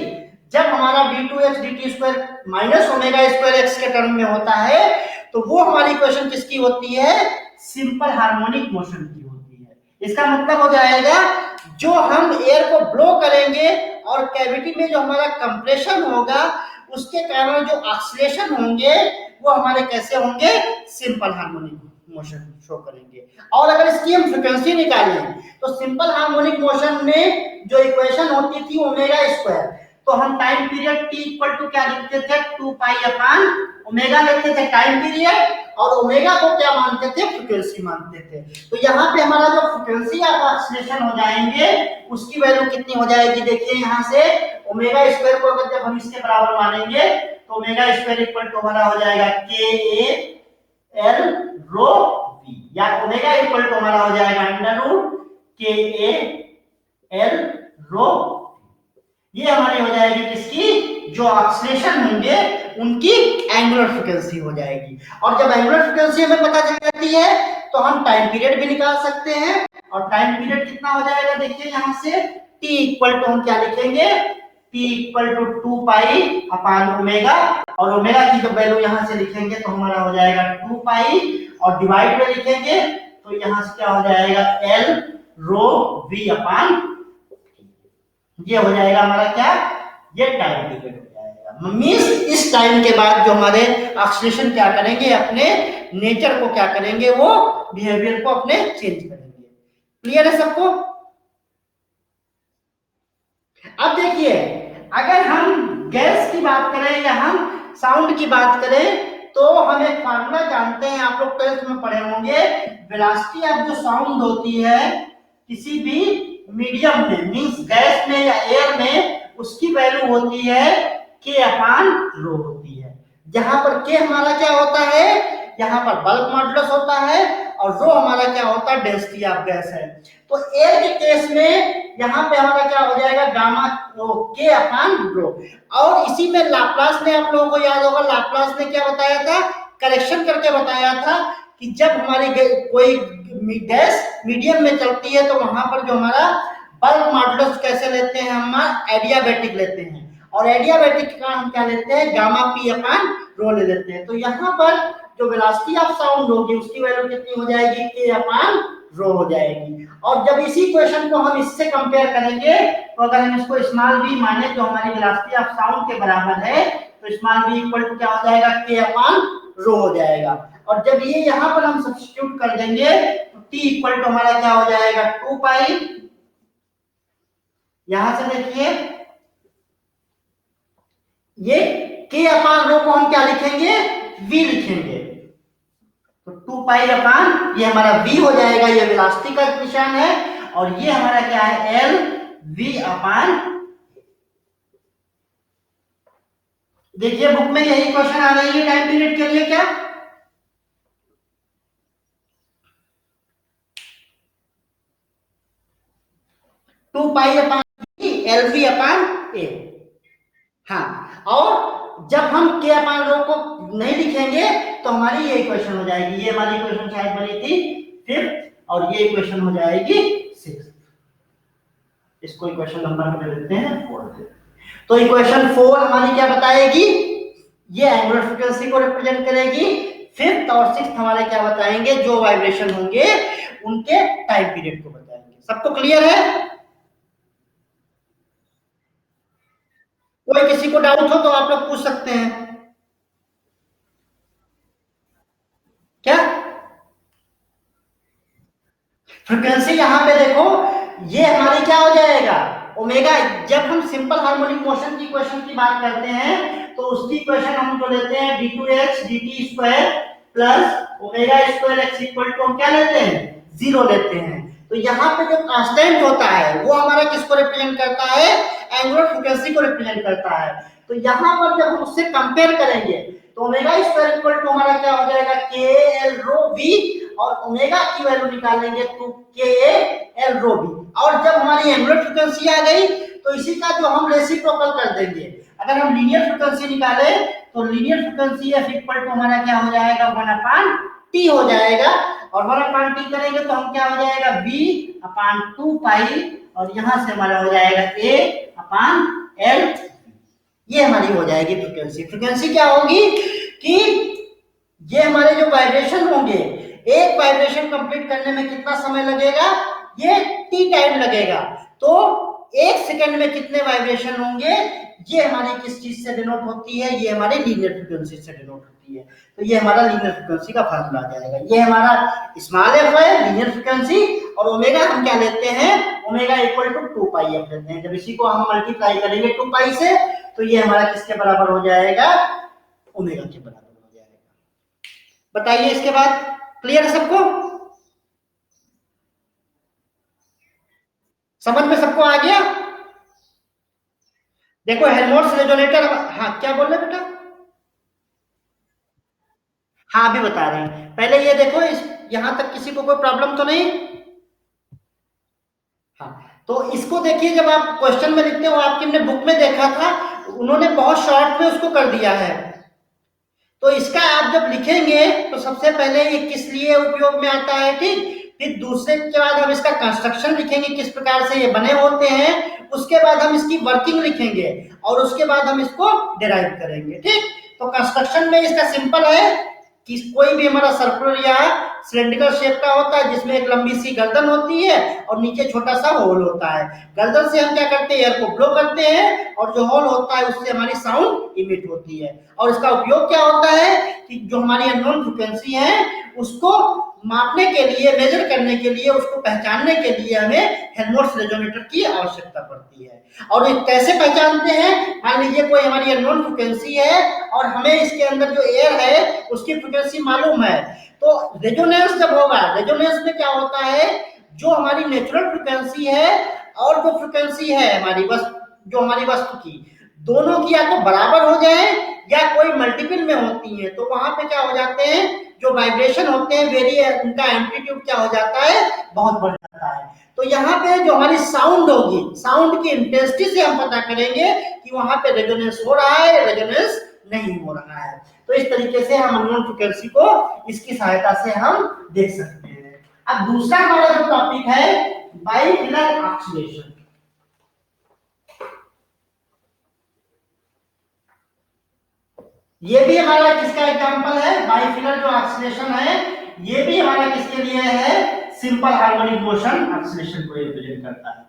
जब हमारा d2x dt square minus omega square x के टर्म में होता है तो वो हमारी इक्वेशन किसकी होती है, सिंपल हार्मोनिक मोशन की होती है। इसका मतलब हो जाएगा जो हम एयर को ब्लो करेंगे और कैविटी में जो हमारा कंप्रेशन होगा उसके कारण जो ऑक्सीलेशन होंगे वो हमारे कैसे होंगे, सिंपल हार्मोनिक मोशन शो करेंगे। और अगर इसकी हम फ्रीक्वेंसी निकालें तो सिंपल हार्मोनिक मोशन में जो इक्वेशन होती थी ओमेगा स्क्वायर, तो हम time period t equal to क्या लिखते थे, 2 पाई अपान ओमेगा लिखते थे टाइम पीरियड, और ओमेगा को क्या मानते थे, फ्रीक्वेंसी मानते थे। तो यहाँ पे हमारा जो फ्रीक्वेंसी ऑफ ऑक्सीलेशन हो जाएंगे उसकी वैल्यू कितनी हो जाएगी, देखिए यहाँ से ओमेगा स्क्वायर को अगर जब हम इसके बराबर मानेंगे तो ओमेगा स्क्वायर इक्वल टू हमारा हो जाएगा के ए एल रो वी, या ओमेगा इक्वल टू हमारा हो जाएगा अंडर रूट के ए एल रो, ये हमारी हो जाएगी किसकी, जो ऑक्सीलेशन होंगे उनकी एंगुलर फ्रीक्वेंसी हो जाएगी। और जब एंगुलर फ्रीक्वेंसी हमें पता चल जाती है तो हम टाइम पीरियड भी निकाल सकते हैं। और टाइम पीरियड कितना हो जाएगा, देखिए यहाँ से t इक्वल टू हम क्या लिखेंगे, t equal to 2 pi upon omega, और ओमेगा की जब वैल्यू यहाँ से लिखेंगे तो हमारा हो जाएगा 2 पाई, और डिवाइड में लिखेंगे तो यहाँ से क्या हो जाएगा एल रो वी अपान, ये हो जाएगा हमारा क्या, ये टाइम पीरियड हो जाएगा। मींस इस टाइम के बाद जो हमारे ऑक्सीडेशन क्या करेंगे, अपने नेचर को क्या करेंगे, वो बिहेवियर को अपने चेंज करेंगे। क्लियर है सबको? अब देखिए अगर हम गैस की बात करें या हम साउंड की बात करें तो हम एक फार्मूला जानते हैं, आप लोग 12th में पढ़े होंगे, वेलोसिटी ऑफ जो साउंड होती है किसी भी मीडियम में, मींस गैस में या एयर में, उसकी वैल्यू होती है के अपान रो होती है। जहां पर के हमारा क्या होता है, यहाँ पर बल्क मॉडुलस होता है, और रो हमारा क्या होता है, डेंसिटी ऑफ गैस है। तो एयर के केस में यहाँ पे हमारा क्या हो जाएगा, गामा के अपान रो। और इसी में लाप्लास ने, आप लोगों को याद होगा लाप्लास ने क्या बताया था, करेक्शन करके बताया था कि जब हमारी कोई गैस मीडियम में चलती है तो वहां पर जो हमारा बल्क मॉडुलस कैसे लेते हैं, हम एडियाबैटिक लेते हैं, और एडियाबैटिक का हम क्या लेते हैं, गामा पी अपान रो ले लेते हैं। तो यहाँ पर जो वेलोसिटी ऑफ साउंड होगी उसकी वैल्यू कितनी हो जाएगी, के अपान रो हो जाएगी। और जब इसी इक्वेशन को हम इससे कंपेयर करेंगे तो अगर हम इसको स्मॉल v माने जो हमारी वेलोसिटी ऑफ साउंड के बराबर है, तो स्मॉल v इक्वल टू क्या हो जाएगा, के अपान रो हो जाएगा। और जब ये यहाँ पर हम सब्स्टिट्यूट कर देंगे तो t इक्वल टू हमारा क्या हो जाएगा, 2 पाई, यहां से देखिए ये के अपान रो को हम क्या लिखेंगे, v लिखेंगे, तो 2 पाई अपान ये हमारा v हो जाएगा, ये वेलोसिटी का निशान है, और ये हमारा क्या है, एल वी अपान। देखिए बुक में यही क्वेश्चन आ रही है टाइम पीरियड के लिए, क्या 2 पाई अपान एल वी अपान ए। हाँ, और जब हम के अपान रो को नहीं लिखेंगे तो हमारी ये इक्वेशन हो जाएगी, ये हमारी इक्वेशन शायद बनी थी 5th, और ये इक्वेशन हो जाएगी 6th। इसको इक्वेशन नंबर में लेते हैं 4। तो इक्वेशन 4 हमारी क्या बताएगी, ये एंगुलर फ्रीक्वेंसी को रिप्रेजेंट करेगी। 5th और 6th हमारे क्या बताएंगे, जो वाइब्रेशन होंगे उनके टाइम पीरियड को बताएंगे। सबको क्लियर है? कोई किसी को डाउट हो तो आप लोग पूछ सकते हैं। क्या फ्रीक्वेंसी यहाँ पे देखो, ये हमारी क्या हो जाएगा, ओमेगा। जब हम सिंपल हार्मोनिक मोशन की इक्वेशन की बात करते हैं तो उसकी इक्वेशन हम जो लेते हैं d2x dt square plus omega square x equal to हम क्या लेते हैं, 0 लेते हैं। तो यहाँ पे जो कांस्टेंट होता है वो हमारा किसको रिप्रेजेंट करता है, एंगुलर फ्रीक्वेंसी को रिप्रेजेंट करता है। तो यहाँ पर जब हम उससे कंपेयर करेंगे तो ओमेगा स्क्वायर इक्वल टू हमारा क्या हो जाएगा के एल रो वी, और ओमेगा की वैल्यू निकालेंगे तो के एल रो वी। और जब हमारी एंगुलर फ्रीक्वेंसी आ गई तो इसी का जो हम रेसिप्रोकल कर देंगे। अगर हम लीनियर फ्रीक्वेंसी निकाले तो linear frequency F equal to हमारा क्या हो जाएगा 1/t हो जाएगा, और 1/t करेंगे तो हम क्या हो जाएगा v/2 पाई, और यहां से हमारा हो जाएगा a/l, ये हमारी हो जाएगी फ्रीक्वेंसी। फ्रीक्वेंसी क्या होगी कि ये हमारे जो वाइब्रेशन होंगे, एक वाइब्रेशन कंप्लीट करने में कितना समय लगेगा, ये टी टाइम लगेगा। तो एक सेकंड में कितने वाइब्रेशन होंगे, ये हमारी किस चीज से डिनोट होती है, ये हमारी लीनियर फ्रीक्वेंसी से डिनोट होती है। तो ये हमारा लीनियर फ्रीक्वेंसी का फार्मूला आ जाएगा। ये हमारा स्मॉल एफ है लीनियर फ्रीक्वेंसी, और ओमेगा हम क्या लेते हैं, omega equal to 2 pi F लेते हैं। जब इसी को हम मल्टीप्लाई करेंगे 2 पाई से तो ये हमारा किसके बराबर हो जाएगा, ओमेगा के बराबर हो जाएगा। बताइए इसके बाद क्लियर है सबको, समझ में सबको आ गया। देखो हेल्महोल्ट्ज रेजोनेटर, हाँ क्या बोल रहे बेटा, हाँ अभी बता रहे हैं। पहले ये देखो इस यहां तक किसी को कोई प्रॉब्लम तो नहीं, हाँ तो इसको देखिए, जब आप क्वेश्चन में लिखते हो, आपकी हमने बुक में देखा था, उन्होंने बहुत शॉर्ट में उसको कर दिया है। तो इसका आप जब लिखेंगे तो सबसे पहले ये किस लिए उपयोग में आता है, ठीक, फिर दूसरे के बाद हम इसका कंस्ट्रक्शन लिखेंगे, किस प्रकार से ये बने होते हैं, उसके बाद हम इसकी वर्किंग लिखेंगे, और उसके बाद हम इसको डिराइव करेंगे, ठीक। तो कंस्ट्रक्शन में इसका सिंपल है कि कोई भी हमारा सर्कुलर या सिलेंड्रिकल शेप का होता है, जिसमें एक लंबी सी गर्दन होती है और नीचे छोटा सा होल होता है। गर्दन से हम क्या करते हैं, एयर को ब्लो करते हैं, और जो होल होता है उससे हमारी साउंड इमिट होती है। और इसका उपयोग क्या होता है कि जो हमारी अननोन फ्रीक्वेंसी है उसको मापने के लिए, मेजर करने के लिए, उसको पहचानने के लिए हमें हेल्महोल्ट्ज रेजोनेटर की आवश्यकता पड़ती है। और ये कैसे पहचानते हैं, मान लीजिए कोई हमारी अननोन फ्रीक्वेंसी है और हमें इसके अंदर जो एयर है उसकी फ्रीक्वेंसी मालूम है, तो रेजोनेंस जब होगा, रेजोनेंस में क्या होता है, जो हमारी नेचुरल फ्रीक्वेंसी है और जो फ्रीक्वेंसी है हमारी जो हमारी वस्तु की, दोनों की या तो बराबर हो जाए या कोई मल्टीपल में होती है, तो वहां पे क्या हो जाते हैं, जो वाइब्रेशन होते हैं वेरी, उनका एम्पलीट्यूड क्या हो जाता है, बहुत बढ़ जाता है। तो यहाँ पे जो हमारी साउंड होगी, साउंड की इंटेंसिटी से हम पता करेंगे कि वहां पे रेजोनेंस हो रहा है, रेजोनेंस नहीं हो रहा है। तो इस तरीके से हम अननोन फ्रीक्वेंसी को इसकी सहायता से हम देख सकते हैं। अब दूसरा हमारा जो टॉपिक है बाइफिलर ऑक्सीडेशन। ये भी हमारा किसका एग्जांपल है, बाइफिलर जो ऑक्सीडेशन है, ये भी हमारा किसके लिए है, सिंपल हार्मोनिक मोशन ऑक्सीडेशन को रिप्रेजेंट करता है।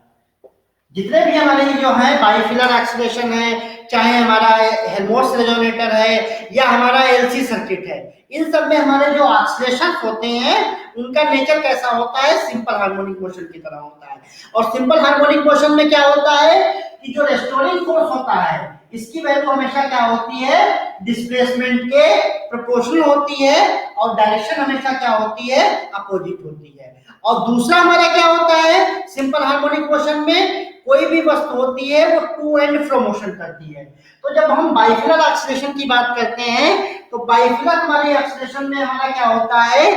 जितने भी हमारे जो है बाइफिलर ऑक्सीडेशन है, चाहे हमारा हेल्महोल्ट्ज रेजोनेटर है या हमारा एलसी सर्किट है, इन सब में हमारे जो ऑक्सीडेशन होते हैं उनका नेचर कैसा होता है, सिंपल हार्मोनिक मोशन की तरह होता है। और सिंपल हार्मोनिक मोशन में क्या होता है कि जो रेस्टोरिंग फोर्स होता है इसकी वैल्यू हमेशा क्या होती है, डिस्प्लेसमेंट के प्रोपोर्शनल होती है, और डायरेक्शन हमेशा क्या होती है, अपोजिट होती है। और दूसरा हमारा क्या होता है, सिंपल हार्मोनिक मोशन में कोई भी वस्तु होती है वो टू एंड फ्रो मोशन करती है। तो जब हम बाइफिलर ऑक्सीडेशन की बात करते हैं तो बाइफिलर हमारी ऑक्सीडेशन में हमारा क्या होता है,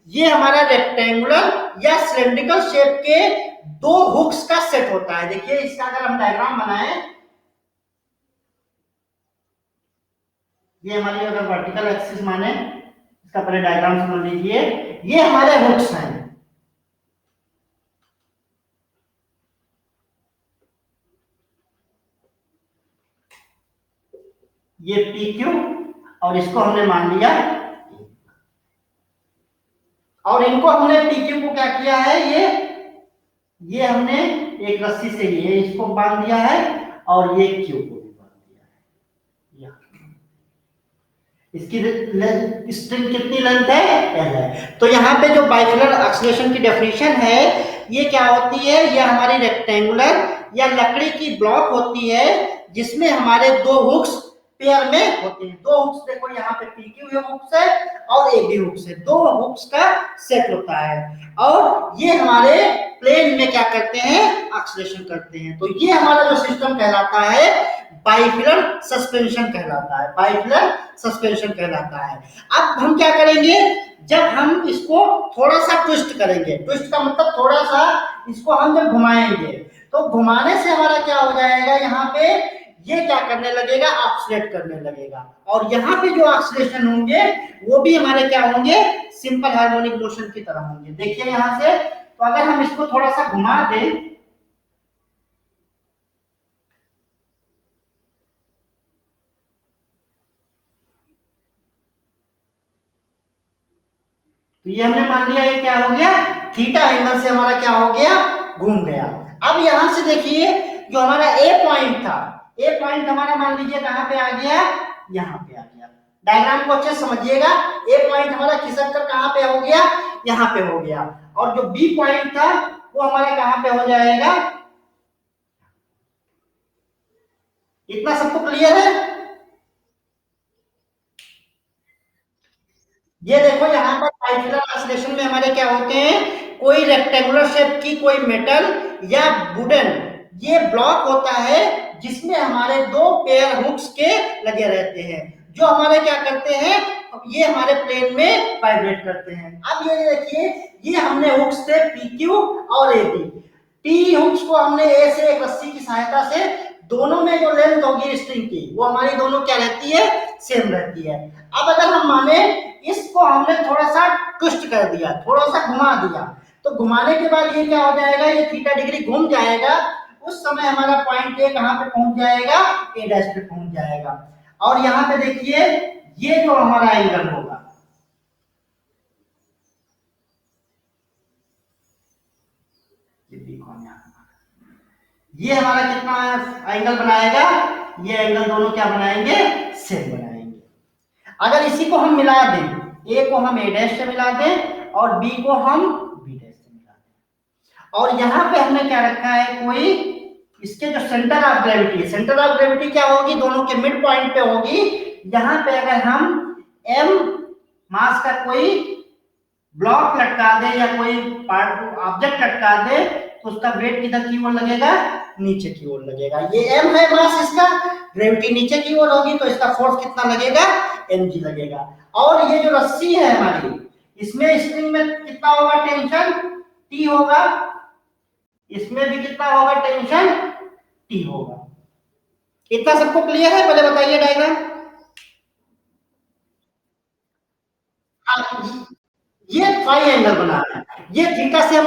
ये हमारा रेक्टेंगुलर या सिलेंड्रिकल शेप के दो हुक्स का सेट होता है। देखिए इसका अगर हम डायग्राम बनाएं, ये हमारी अगर वर्टिकल एक्सिस माने, इसका पहले डायग्राम समझ लीजिए, ये हमारे हुक्स हैं, ये पी क्यू, और इसको हमने मान लिया, और इनको हमने पी क्यू को क्या किया है, ये हमने एक रस्सी से ये इसको बांध दिया है, और ये क्यू को भी बांध दिया है। इसकी स्ट्रिंग कितनी लेंथ है, एल है। तो यहाँ पे जो बाइफिलर ऑक्सीडेशन की डेफिनेशन है, ये क्या होती है, ये हमारी रेक्टेंगुलर या लकड़ी की ब्लॉक होती है जिसमें हमारे दो हुक्स पेयर में होते हैं। दो हुक्स, देखो यहाँ पे पीक्यू हुक्स है और ए बी हुक्स है, दो हुक्स का सेट होता है, और ये हमारे प्लेन में क्या करते हैं, ऑक्सीडेशन करते हैं। तो ये हमारा जो सिस्टम कहलाता है बाइफिलर सस्पेंशन कहलाता है, बाइफिलर सस्पेंशन कहलाता है। अब हम क्या करेंगे, जब हम इसको थोड़ा सा ट्विस्ट करेंगे, ट्विस्ट का मतलब थोड़ा सा इसको हम जब घुमाएंगे तो घुमाने से हमारा क्या हो जाएगा, यहाँ पे ये क्या करने लगेगा, ऑक्सीलेट करने लगेगा। और यहाँ पे जो ऑक्सीलेशन होंगे वो भी हमारे क्या होंगे, सिंपल हार्मोनिक मोशन की तरह होंगे। देखिए यहाँ से, तो अगर हम इसको थोड़ा सा घुमा दें, तो ये हमने मान लिया ये क्या हो गया, थीटा एंगल से हमारा क्या हो गया, घूम गया। अब यहां से देखिए जो हमारा ए पॉइंट था, ए पॉइंट हमारा मान लीजिए कहां पे आ गया, यहां पे आ गया। डायग्राम को अच्छे से समझिएगा, ए पॉइंट हमारा खिसक कर कहां पे हो गया, यहां पे हो गया। और जो बी पॉइंट था वो हमारा कहां पे हो जाएगा। इतना सबको क्लियर है। ये देखो यहाँ पर बाइफिलर ऑसिलेशन में हमारे क्या होते हैं, कोई रेक्टेंगुलर शेप की कोई मेटल या वुडन ये ब्लॉक होता है जिसमें हमारे दो पेयर हुक्स के लगे रहते हैं, जो हमारे क्या करते हैं, ये हमारे प्लेन में वाइब्रेट करते हैं। अब ये देखिए, ये हमने हुक्स थे पी क्यू और ए बी। पी हुक्स को हमने ए से एक रस्सी की सहायता से, दोनों में जो लेंथ होगी स्ट्रिंग की वो हमारी दोनों क्या रहती है, सेम रहती है। अब अगर हम माने इसको हमने थोड़ा सा ट्विस्ट कर दिया, थोड़ा सा घुमा दिया, तो घुमाने के बाद ये क्या हो जाएगा, ये थीटा डिग्री घूम जाएगा। उस समय हमारा पॉइंट ए कहां पे पहुंच जाएगा, ए डैश पे पहुंच जाएगा। और यहां पे देखिए ये जो हमारा एंगल होगा, ये बी कौन ये हमारा कितना एंगल बनाएगा, ये एंगल दोनों क्या बनाएंगे, सेम बनाएंगे। अगर इसी को हम मिला दें, ए को हम ए डैश से मिला दें और बी को हम बी डैश से मिला दें, और यहां पे हमने क्या रखा है, कोई इसके जो सेंटर ऑफ ग्रेविटी है, सेंटर ऑफ ग्रेविटी क्या होगी, दोनों के मिड पॉइंट पे होगी। यहां पे अगर हम एम मास का कोई ब्लॉक लटका दे या कोई पार्ट ऑब्जेक्ट लटका दे तो उसका वेट किधर की ओर लगेगा, नीचे की ओर लगेगा। ये एम है मास इसका, ग्रेविटी नीचे की ओर होगी तो इसका फोर्स कितना लगेगा, mg लगेगा। और ये जो रस्सी है हमारी, इसमें स्प्रिंग में कितना होगा टेंशन, टी होगा, इसमें भी कितना होगा टेंशन, टी होगा। इतना सबको क्लियर है, पहले बताइए डायग्राम। ये फाई एंगल बना है, ये थीटा से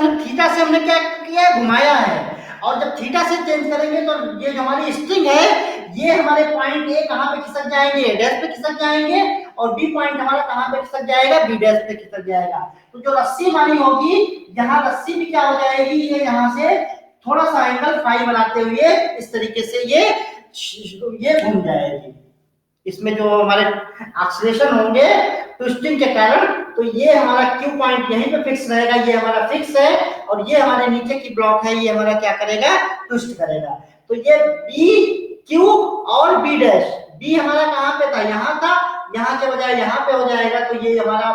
हमने क्या किया है, घुमाया है। और जब थीटा से चेंज करेंगे तो ये जो हमारी स्ट्रिंग है, ये हमारे पॉइंट ए कहां पे खिसक जाएंगे, ए डैश पे खिसक जाएंगे, और बी पॉइंट हमारा कहां पे खिसक जाएगा, बी डैश पे खिसक जाएगा। तो जो रस्सी हमारी होगी, यहाँ रस्सी भी क्या हो जाएगी, ये यहाँ से थोड़ा सा एंगल फाई बनाते हुए इस तरीके से ये घूम जाएगी। इसमें जो हमारे ऑक्सीलेशन होंगे ट्विस्टिंग के कारण, तो ये हमारा क्यू पॉइंट यहीं पे फिक्स रहेगा, ये हमारा फिक्स है, और ये हमारे नीचे की ब्लॉक है, ये हमारा क्या करेगा, ट्विस्ट करेगा। तो ये बी क्यू और बी डैश, बी हमारा कहां पे था, यहां था, यहां के बजाय यहां पे हो जाएगा, तो ये हमारा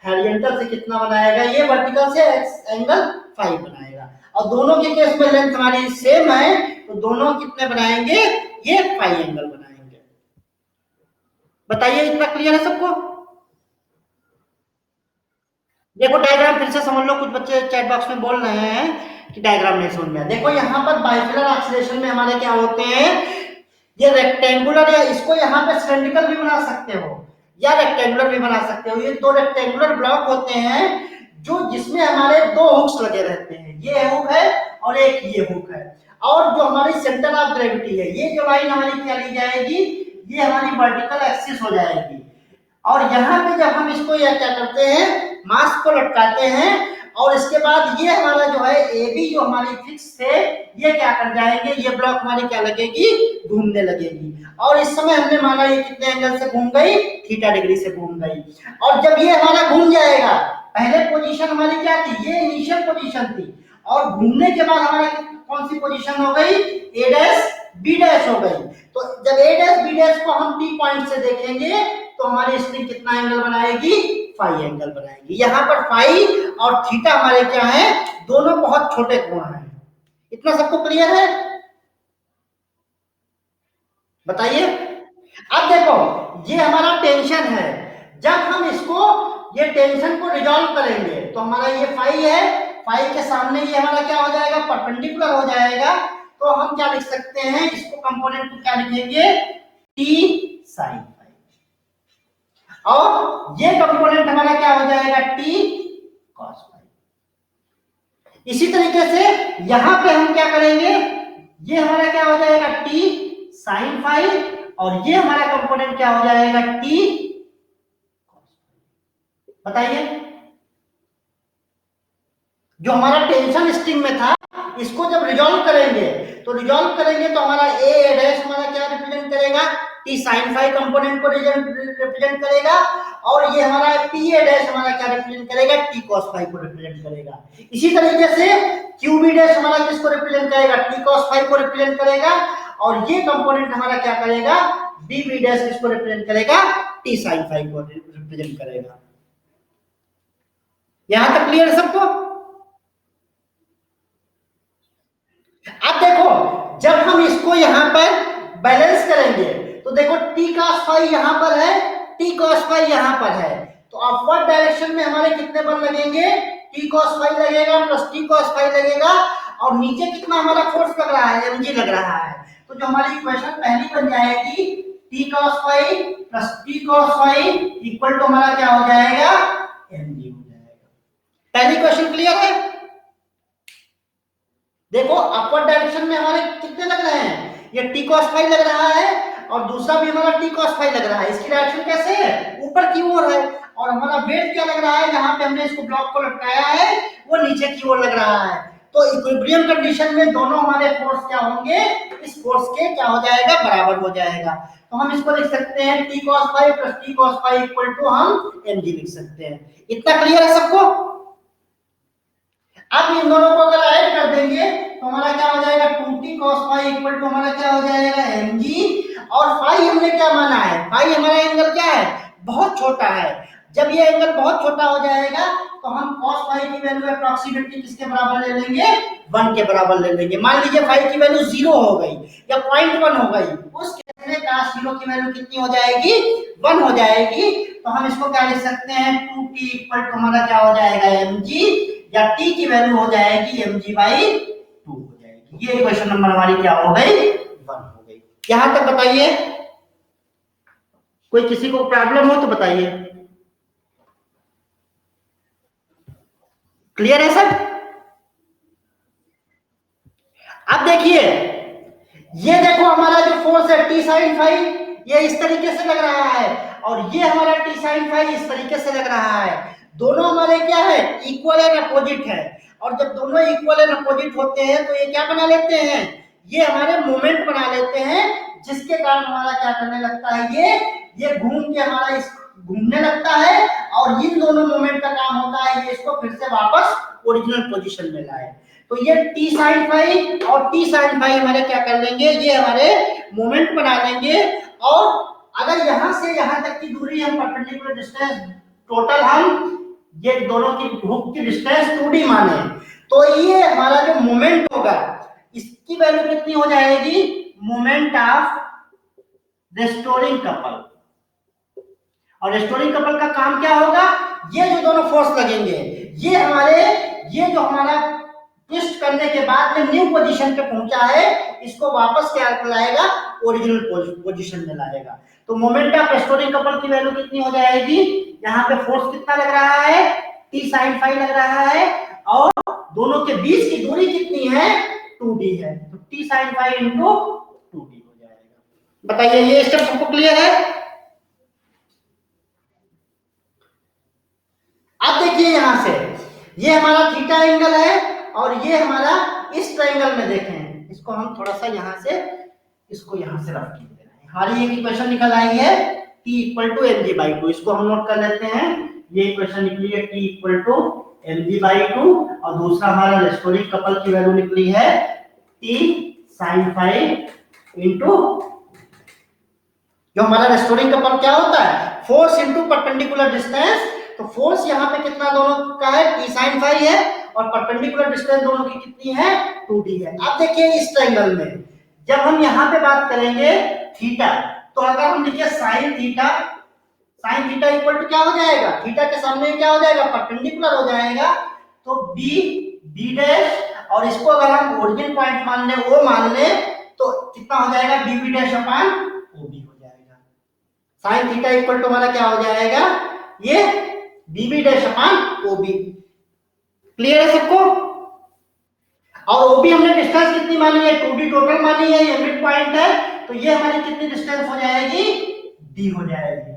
हॉरिजॉन्टल से कितना बनाएगा, ये वर्टिकल से एंगल 5 बनाएगा। और दोनों के केस में लेंथ हमारी सेम है, तो दोनों कितने बनाएंगे, ये 5 एंगल बनाएंगे। बताइए इतना क्लियर है सबको। देखो डायग्राम फिर से समझ लो, कुछ बच्चे चैट बॉक्स में बोल रहे हैं कि डायग्राम नहीं समझ में आया। देखो यहाँ पर बाइफिलर ऑक्सीलेशन में हमारे क्या होते हैं, ये रेक्टेंगुलर, या इसको यहाँ पे सिलेंड्रिकल भी बना सकते हो या रेक्टेंगुलर भी बना सकते हो। ये दो रेक्टेंगुलर ब्लॉक होते हैं जो जिसमें हमारे दो हुक्स लगे रहते हैं, ये हुक है और एक ये हुक है। और जो हमारी सेंटर ऑफ ग्रेविटी है, ये जो लाइन हमारी क्या ली जाएगी, ये हमारी वर्टिकल एक्सिस हो जाएगी। और यहाँ पे जब हम इसको या क्या करते हैं, मास को लटकाते हैं, और इसके बाद ये हमारा जो है ए बी जो हमारी फिक्स थे, ये क्या कर जाएंगे, ये ब्लॉक हमारी क्या लगेगी, घूमने लगेगी। और इस समय हमने माना ये कितने एंगल से घूम गई, थीटा डिग्री से घूम गई। और जब ये हमारा घूम जाएगा, पहले पोजीशन हमारी क्या थी, ये इनिशियल पोजीशन थी, और घूमने के बाद हमारा कौन सी पोजीशन हो गई, ए डैश बी डैश हो गई। तो जब ए डैश बी डैश को हम टी पॉइंट से देखेंगे तो हमारी स्ट्रिंग कितना एंगल बनाएगी, फाई एंगल बनाएगी। यहाँ पर फाई और थीटा हमारे क्या है, दोनों बहुत छोटे कोण हैं। इतना सबको क्लियर है, बताइए। अब देखो ये हमारा टेंशन है, जब हम इसको ये टेंशन को रिजॉल्व करेंगे तो हमारा ये फाई है, फाई के सामने ये हमारा क्या हो जाएगा, परपेंडिकुलर हो जाएगा। तो हम क्या लिख सकते हैं, इसको कंपोनेंट को क्या लिखेंगे, टी साइन फाई, और ये कंपोनेंट हमारा क्या हो जाएगा, टी कॉस फाई। इसी तरीके से यहां पे हम क्या करेंगे, ये हमारा क्या हो जाएगा, टी साइन फाई, और ये हमारा कंपोनेंट क्या हो जाएगा, टी। बताइए, जो हमारा टेंशन स्ट्रिंग में था, इसको जब रिजॉल्व करेंगे तो हमारा ए डैश हमारा क्या रिप्रेजेंट करेगा, टी साइन फाई कंपोनेंट को रिप्रेजेंट करेगा, और ये हमारा पी ए डैश हमारा क्या रिप्रेजेंट करेगा, टी कॉस फाई को रिप्रेजेंट करेगा। इसी तरीके से क्यू बी डैश हमारा किसको रिप्रेजेंट करेगा, टी कॉस फाई को रिप्रेजेंट करेगा, और ये कंपोनेंट हमारा क्या करेगा, बी बी डैश किसको रिप्रेजेंट करेगा, टी साइन फाई को रिप्रेजेंट करेगा। यहां तक क्लियर सबको? अब देखो जब हम इसको यहां पर बैलेंस करेंगे तो देखो टी कॉस फाई यहां पर है, टी कॉस फाई यहां पर है, तो अपवर्ड डायरेक्शन में हमारे कितने बल लगेंगे, टी कॉस फाई लगेगा प्लस टी कॉस फाई लगेगा, और नीचे कितना हमारा फोर्स लग रहा है, एमजी लग रहा है। तो जो हमारी इक्वेशन पहली बन जाएगी, T cos phi plus T cos phi equal to हमारा क्या हो जाएगा, एमजी हो जाएगा। पहली क्वेश्चन क्लियर है? देखो अपवर्ड डायरेक्शन में हमारे कितने लग रहे हैं, ये टी कॉस फाई लग रहा है, और दूसरा भी हमारा टी कॉस फाई लग रहा है। इसकी डायरेक्शन कैसे है, ऊपर की ओर है, और हमारा वेट क्या लग रहा है, जहां पे हमने इसको ब्लॉक को लटकाया है वो नीचे की ओर लग रहा है। तो इक्विलिब्रियम कंडीशन में दोनों हमारे फोर्स क्या होंगे, इस फोर्स के क्या हो जाएगा, बराबर हो जाएगा। तो हम इसको लिख सकते हैं T cos phi plus T cos phi equal to हम एमजी लिख सकते हैं। इतना क्लियर है सबको? अब इन दोनों को अगर ऐड कर देंगे तो हमारा क्या हो जाएगा, 2t cos phi equal to हमारा क्या हो जाएगा, mg। और फाई हमने क्या माना है, फाई हमारा एंगल क्या है, बहुत छोटा है। जब ये एंगल बहुत छोटा हो जाएगा तो हम cos फाई की वैल्यू अप्रॉक्सीमेटली किसके बराबर ले लेंगे, 1 के बराबर ले लेंगे। मान लीजिए फाई की वैल्यू 0 हो गई या 0.1 हो गई, उस केस में cos 0 की वैल्यू कितनी हो जाएगी, 1 हो जाएगी। तो हम इसको क्या लिख सकते हैं, 2t इक्वल टू हमारा क्या हो जाएगा, mg, या t की वैल्यू हो जाएगी mg बाई 2 हो जाएगी। ये क्वेश्चन नंबर हमारी क्या हो गई, 1 हो गई। यहां तक बताइए, कोई किसी को प्रॉब्लम हो तो बताइए। क्लियर है सब? अब देखिए, ये देखो हमारा जो फोर्स है टी साइन फाई, ये इस तरीके से लग रहा है, और ये हमारा टी साइन फाई इस तरीके से लग रहा है। दोनों हमारे क्या है, इक्वल एंड अपोजिट है, और जब दोनों इक्वल एंड अपोजिट होते हैं तो ये क्या बना लेते हैं, ये हमारे मोमेंट बना लेते हैं, जिसके कारण हमारा क्या करने लगता है, ये घूम के हमारा इस घूमने लगता है, और इन दोनों मोमेंट का काम होता है ये इसको फिर से वापस ओरिजिनल पोजीशन में लाए। तो ये टी साइन फाई और टी साइन फाई हमारे क्या कर लेंगे, ये हमारे मोमेंट बना लेंगे। और अगर यहां से यहां तक की दूरी हम परपेंडिकुलर डिस्टेंस टोटल हम ये दोनों की हुक की डिस्टेंस 2d माने, तो ये हमारा जो मोमेंट होगा इसकी वैल्यू कितनी हो जाएगी, मोमेंट ऑफ रेस्टोरिंग कपल। और रेस्टोरिंग कपल का काम क्या होगा, ये जो दोनों फोर्स लगेंगे ये जो हमारा ट्विस्ट करने के बाद में न्यू पोजीशन पे पहुंचा है, इसको वापस क्या लाएगा, ओरिजिनल पोजीशन में लाएगा। तो मोमेंट ऑफ रेस्टोरिंग कपल की वैल्यू कितनी हो जाएगी, यहाँ पे फोर्स कितना लग रहा है, टी साइन फाई लग रहा है, और दोनों के बीच की दूरी कितनी है, 2d है, तो T sine phi into 2d हो जाएगा। बताइए ये स्टेप सबको क्लियर है? अब देखिए यहां से ये हमारा थीटा एंगल है, और ये हमारा इस ट्रायंगल में देखें, इसको हम थोड़ा सा यहां से इसको यहां से रख देते हैं। हमारी एक इक्वेशन निकल आई है t equal to mg by 2, इसको हम नोट कर लेते हैं। ये इक्वेशन निकली है t equal to mg by 2, और दूसरा हमारा रेस्टोरिंग कपल की वैल्यू निकली है t sin फाई इंटू, जो हमारा रेस्टोरिंग कपल क्या होता है, फोर्स इंटू परपेंडिकुलर डिस्टेंस। तो फोर्स यहाँ पे कितना दोनों का है, टी साइन फाई है, और परपेंडिकुलर डिस्टेंस दोनों की कितनी है, 2d है। अब देखिए इस ट्रायंगल में जब हम यहाँ पे बात करेंगे थीटा, तो अगर हम लिखे साइन थीटा इक्वल टू क्या हो जाएगा, थीटा के सामने क्या हो जाएगा, परपेंडिकुलर हो जाएगा, तो बी डैश, और इसको अगर हम ओरिजिन पॉइंट मान ले, ओ मान ले, तो कितना हो जाएगा, B dash upon O B हो जाएगा। साइन थीटा इक्वल टू हमारा क्या हो जाएगा, ये B dash upon O B. Clear है सबको? और वो भी हमने डिस्टेंस कितनी मानी है, 2d टोटल मानी है, ये मिड पॉइंट है, तो ये हमारी कितनी डिस्टेंस हो जाएगी, d हो जाएगी,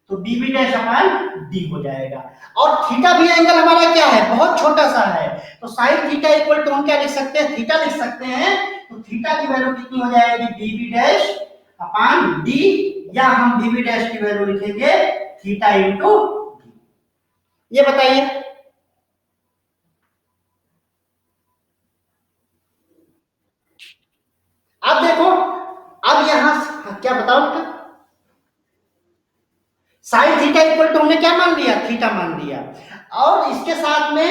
तो b डैश अपान d हो जाएगा। और थीटा भी एंगल हमारा क्या है, बहुत छोटा सा है, तो साइन थीटा इक्वल टू हम क्या लिख सकते हैं, थीटा लिख सकते हैं, तो थीटा की वैल्यू कितनी हो जाएगी, b डैश अपान d, या हम b डैश की वैल्यू लिखेंगे थीटा इंटू d। ये बताइए, अब देखो, अब यहां क्या बताओ, साइन थीटा इक्वल टू हमने क्या मान लिया, थीटा मान लिया, और इसके साथ में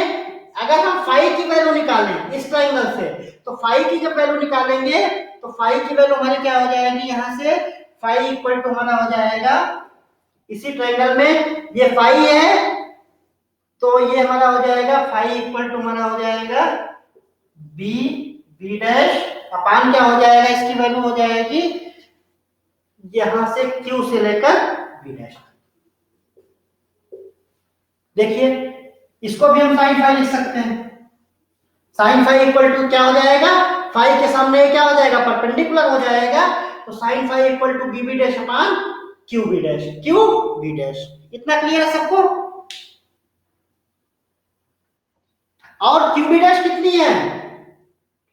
अगर हम फाई की वैल्यू निकालें इस ट्रायंगल से, तो फाई की जब वैल्यू निकालेंगे तो फाई की वैल्यू हमारी क्या हो जाएगी, यहां से फाई इक्वल टू हमारा हो जाएगा, इसी ट्रायंगल में ये फाई है, तो ये हमारा हो जाएगा फाई इक्वल टू हमारा हो जाएगा बी बी डैश अपान क्या हो जाएगा, इसकी वैल्यू हो जाएगी यहां से क्यू से लेकर बी डैश। देखिए, इसको भी हम साइन फाई लिख सकते हैं, साइन फाई इक्वल टू क्या हो जाएगा, फाई के सामने क्या हो जाएगा, परपेंडिकुलर हो जाएगा, तो sine phi equal to B dash upon Q B dash. इतना क्लियर है सबको? और क्यू बी डैश कितनी है,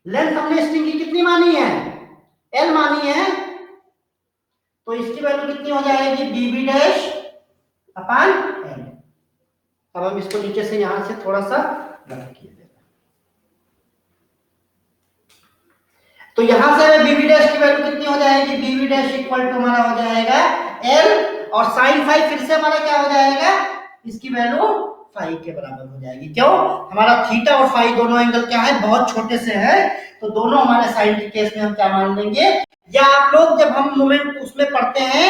लेंथ हमने स्ट्रिंग की कितनी मानी है, एल मानी है, तो इसकी वैल्यू कितनी हो जाएगी, बी डैश अपान एल। अब हम इसको नीचे से यहां से थोड़ा सा गलत किए, तो यहां से बी डैश की वैल्यू कितनी हो जाएगी, बी डैश इक्वल टू हमारा हो जाएगा एल, और साइन फाई फिर से हमारा क्या हो जाएगा, इसकी वैल्यू फाई के बराबर हो जाएगी। क्यों, हमारा थीटा और फाई दोनों एंगल क्या है, बहुत छोटे से है, तो दोनों हमारे साइन के केस में हम क्या मान लेंगे, या आप लोग जब हम मोमेंट उसमें पढ़ते हैं,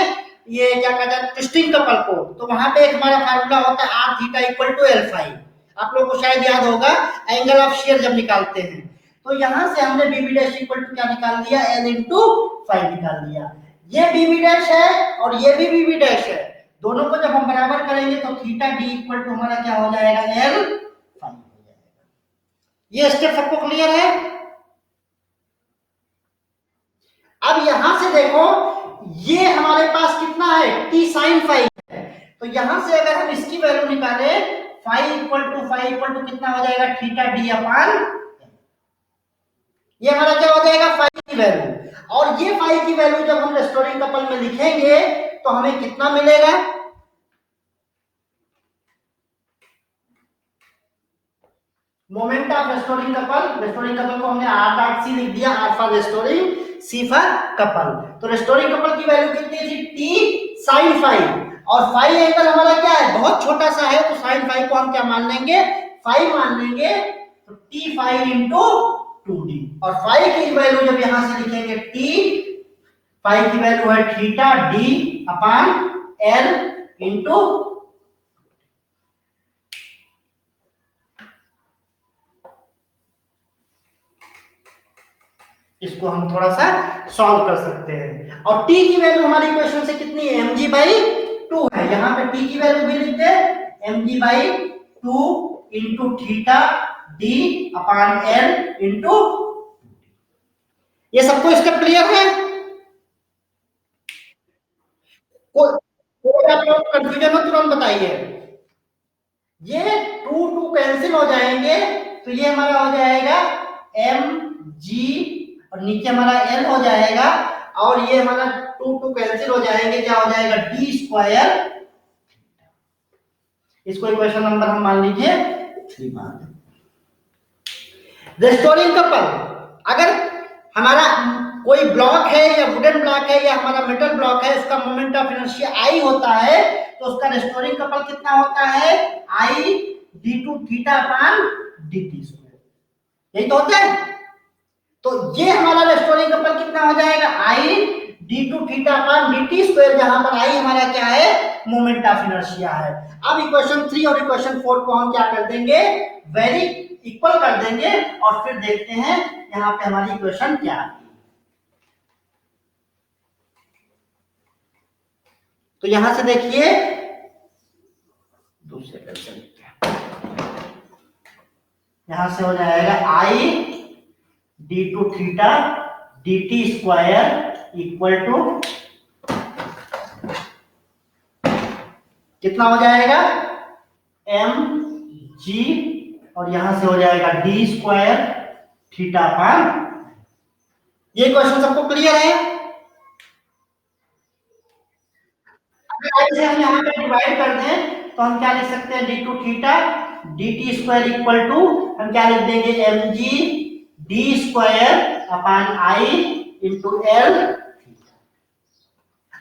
ये क्या कहते हैं ट्विस्टिंग कपल को, तो वहां पे एक हमारा फार्मूला होता है R theta equal to L phi, आप लोगों को शायद याद होगा, एंगल ऑफ शेयर जब निकालते हैं, तो यहां से हमने बी डैश इक्वल टू क्या निकाल दिया, एल इंटू फाई निकाल दिया। ये बी डैश है और ये भी बी डैश है, दोनों को जब हम बराबर करेंगे तो थीटा डी इक्वल टू हमारा क्या हो जाएगा, एल फाई हो जाएगा। ये स्टेप सबको क्लियर है? अब यहां से देखो, ये हमारे पास कितना है, टी साइन फाई है, तो यहां से अगर हम इसकी वैल्यू निकालें, फाई इक्वल टू कितना हो जाएगा, थीटा डी अपान, ये हमारा क्या हो जाएगा, फाई की वैल्यू, और ये फाई की वैल्यू जब हम रेस्टोरिंग कपल में लिखेंगे तो हमें कितना मिलेगा, मोमेंट ऑफ रेस्टोरिंग कपल को हमने आर डॉट सी लिख दिया, R for restoring, C for couple, तो रेस्टोरिंग कपल की वैल्यू कितनी थी, टी साइन फाई, और फाई एंगल हमारा क्या है, बहुत छोटा सा है, तो साइन फाई को हम क्या मान लेंगे, फाई मान लेंगे, तो टी फाई इंटू 2d, और फाई की वैल्यू जब यहां से लिखेंगे, टी फाई की वैल्यू है थीटा डी अपान एल इंटू, इसको हम थोड़ा सा सॉल्व कर सकते हैं, और t की वैल्यू हमारी इक्वेशन से कितनी है, mg/2 है, यहां पे t की वैल्यू भी लिखते हैं mg/2 इंटू थीटा d अपान l इंटू, ये सबको स्टेप क्लियर है? कोई आप लोग कंफ्यूजन हो तुरंत बताइए। ये 2 कैंसिल हो जाएंगे, तो ये हमारा हो जाएगा mg, और नीचे हमारा l हो जाएगा, और ये हमारा 2 कैंसिल हो जाएंगे, क्या हो जाएगा, d स्क्वायर, इसको इक्वेशन नंबर हम मान लीजिए 3 मान लें। रेस्टोरिंग कपल, अगर हमारा कोई ब्लॉक है या वुडन ब्लॉक है या हमारा मेटल ब्लॉक है, उसका मोमेंट ऑफ इनर्शिया आई होता है, तो उसका रेस्टोरिंग कपल कितना होता है, आई d2 theta upon dt square, यही तो होता है, तो ये हमारा रेस्टोरिंग कपल कितना हो जाएगा, I D two theta upon D T square, जहां पर आई हमारा क्या है, मोमेंट ऑफ इनर्शिया है। अब इक्वेशन 3 और इक्वेशन 4 को हम क्या कर देंगे, वेरी इक्वल कर देंगे और फिर देखते हैं यहाँ पे हमारी इक्वेशन क्या है। तो यहां से देखिए दूसरे क्वेश्चन, यहां से हो जाएगा I D two theta D T square equal to कितना हो जाएगा, एम जी, और यहां से हो जाएगा डी स्क्वायर थीटा अपॉन। ये क्वेश्चन सबको क्लियर है? अगर इसे हम यहाँ पे डिवाइड कर दें तो हम क्या लिख सकते हैं, D two theta D T square equal to हम क्या लिख देंगे, M G D square upon I into L.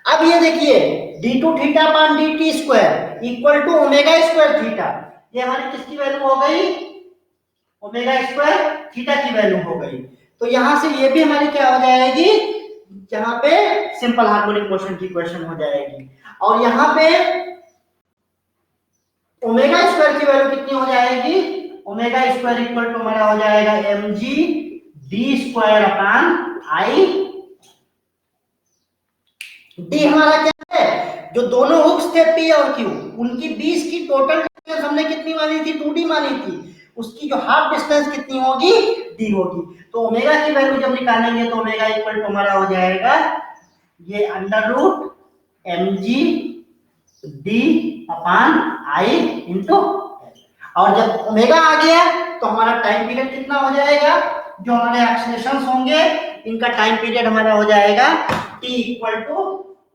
अब ये देखिए D two theta upon D T square equal to omega square theta, ये हमारी किसकी वैल्यू हो गई, ओमेगा स्क्वायर थीटा की वैल्यू हो गई। तो यहां से ये भी हमारी क्या हो जाएगी, जहां पे सिंपल हार्मोनिक मोशन की इक्वेशन हो जाएगी। और यहाँ पे ओमेगा स्क्वायर की वैल्यू कितनी हो जाएगी, ओमेगा स्क्वायर इक्वल टू हमारा हो जाएगा M G D square upon I. D हमारा क्या है, जो दोनों हुक्स थे पी और क्यू, उनकी बीच की टोटल डिस्टेंस हमने कितनी मानी थी, 2d मानी थी, उसकी जो हाफ डिस्टेंस कितनी होगी, डी होगी। तो ओमेगा की वैल्यू जब निकालेंगे तो ओमेगा इक्वल टू हमारा हो जाएगा ये under root M G D upon I into, और जब ओमेगा आ गया तो हमारा टाइम पीरियड कितना हो जाएगा, जो हमारे एक्सेलरेशंस होंगे इनका टाइम पीरियड हमारा हो जाएगा t equal to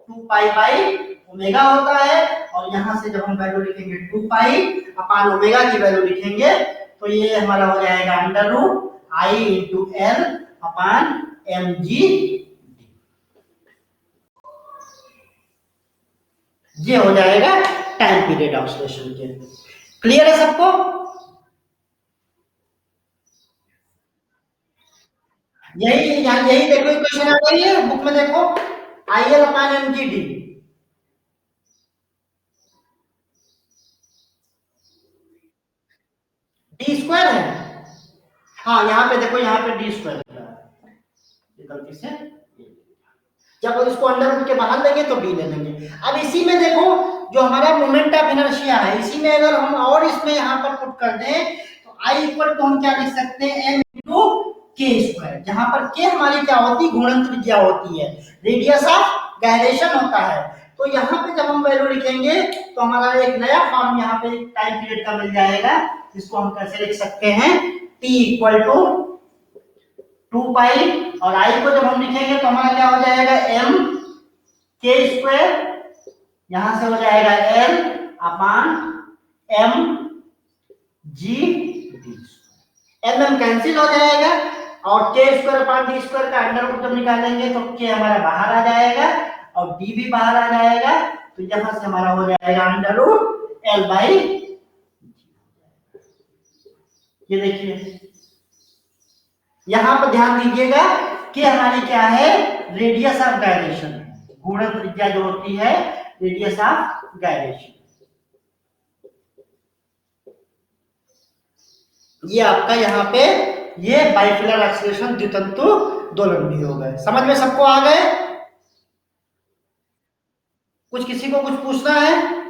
2 pi by omega होता है। और यहां से जब हम वैल्यू लिखेंगे 2 पाई अपॉन ओमेगा की वैल्यू लिखेंगे तो ये हमारा हो जाएगा under root I into L upon M G. ये हो जाएगा टाइम पीरियड ऑक्सीलेशन के। क्लियर है सबको? यही देखो इक्वेशन आ गई है बुक में, देखो I L upon M G D, D square है। हाँ यहाँ पे देखो, यहाँ पे डी स्क्वायर गलती से, जब इसको अंडर रूट के बाहर लेंगे तो डी ले लेंगे। अब इसी में देखो जो हमारा मोमेंट ऑफ इनर्शिया है, इसी में अगर हम और इसमें यहाँ पर पुट कर दें तो आई इक्वल टू हम क्या लिख सकते हैं, एम इंटू के स्क्वायर, जहां पर के हमारी क्या होती है, घूर्णन त्रिज्या होती है, रेडियस ऑफ गायरेशन होता है। तो यहाँ पे जब हम वैल्यू लिखेंगे तो हमारा एक नया फॉर्म यहाँ पे टाइम पीरियड का मिल जाएगा, जिसको हम कैसे लिख सकते हैं, टी इक्वल टू 2 पाई, और आई को जब हम लिखेंगे तो हमारा क्या हो जाएगा, एम के स्क्वायर, यहां से हो जाएगा L upon M G D, M M cancel हो जाएगा और K square upon D square का अंडर रूट जब निकालेंगे तो के हमारा बाहर आ जाएगा और डी भी बाहर आ जाएगा। तो यहां से हमारा हो जाएगा अंडर रूट एल बाई, ये देखिए यहां पर ध्यान दीजिएगा कि हमारी क्या है, रेडियस ऑफ गायरेशन, घूर्णन त्रिज्या जो होती है रेडियस ऑफ गायरेशन। ये आपका यहाँ पे ये बाइफिलर एक्सीलरेशन द्वितंतु दोलन भी हो गए। समझ में सबको आ गए? कुछ किसी को कुछ पूछना है?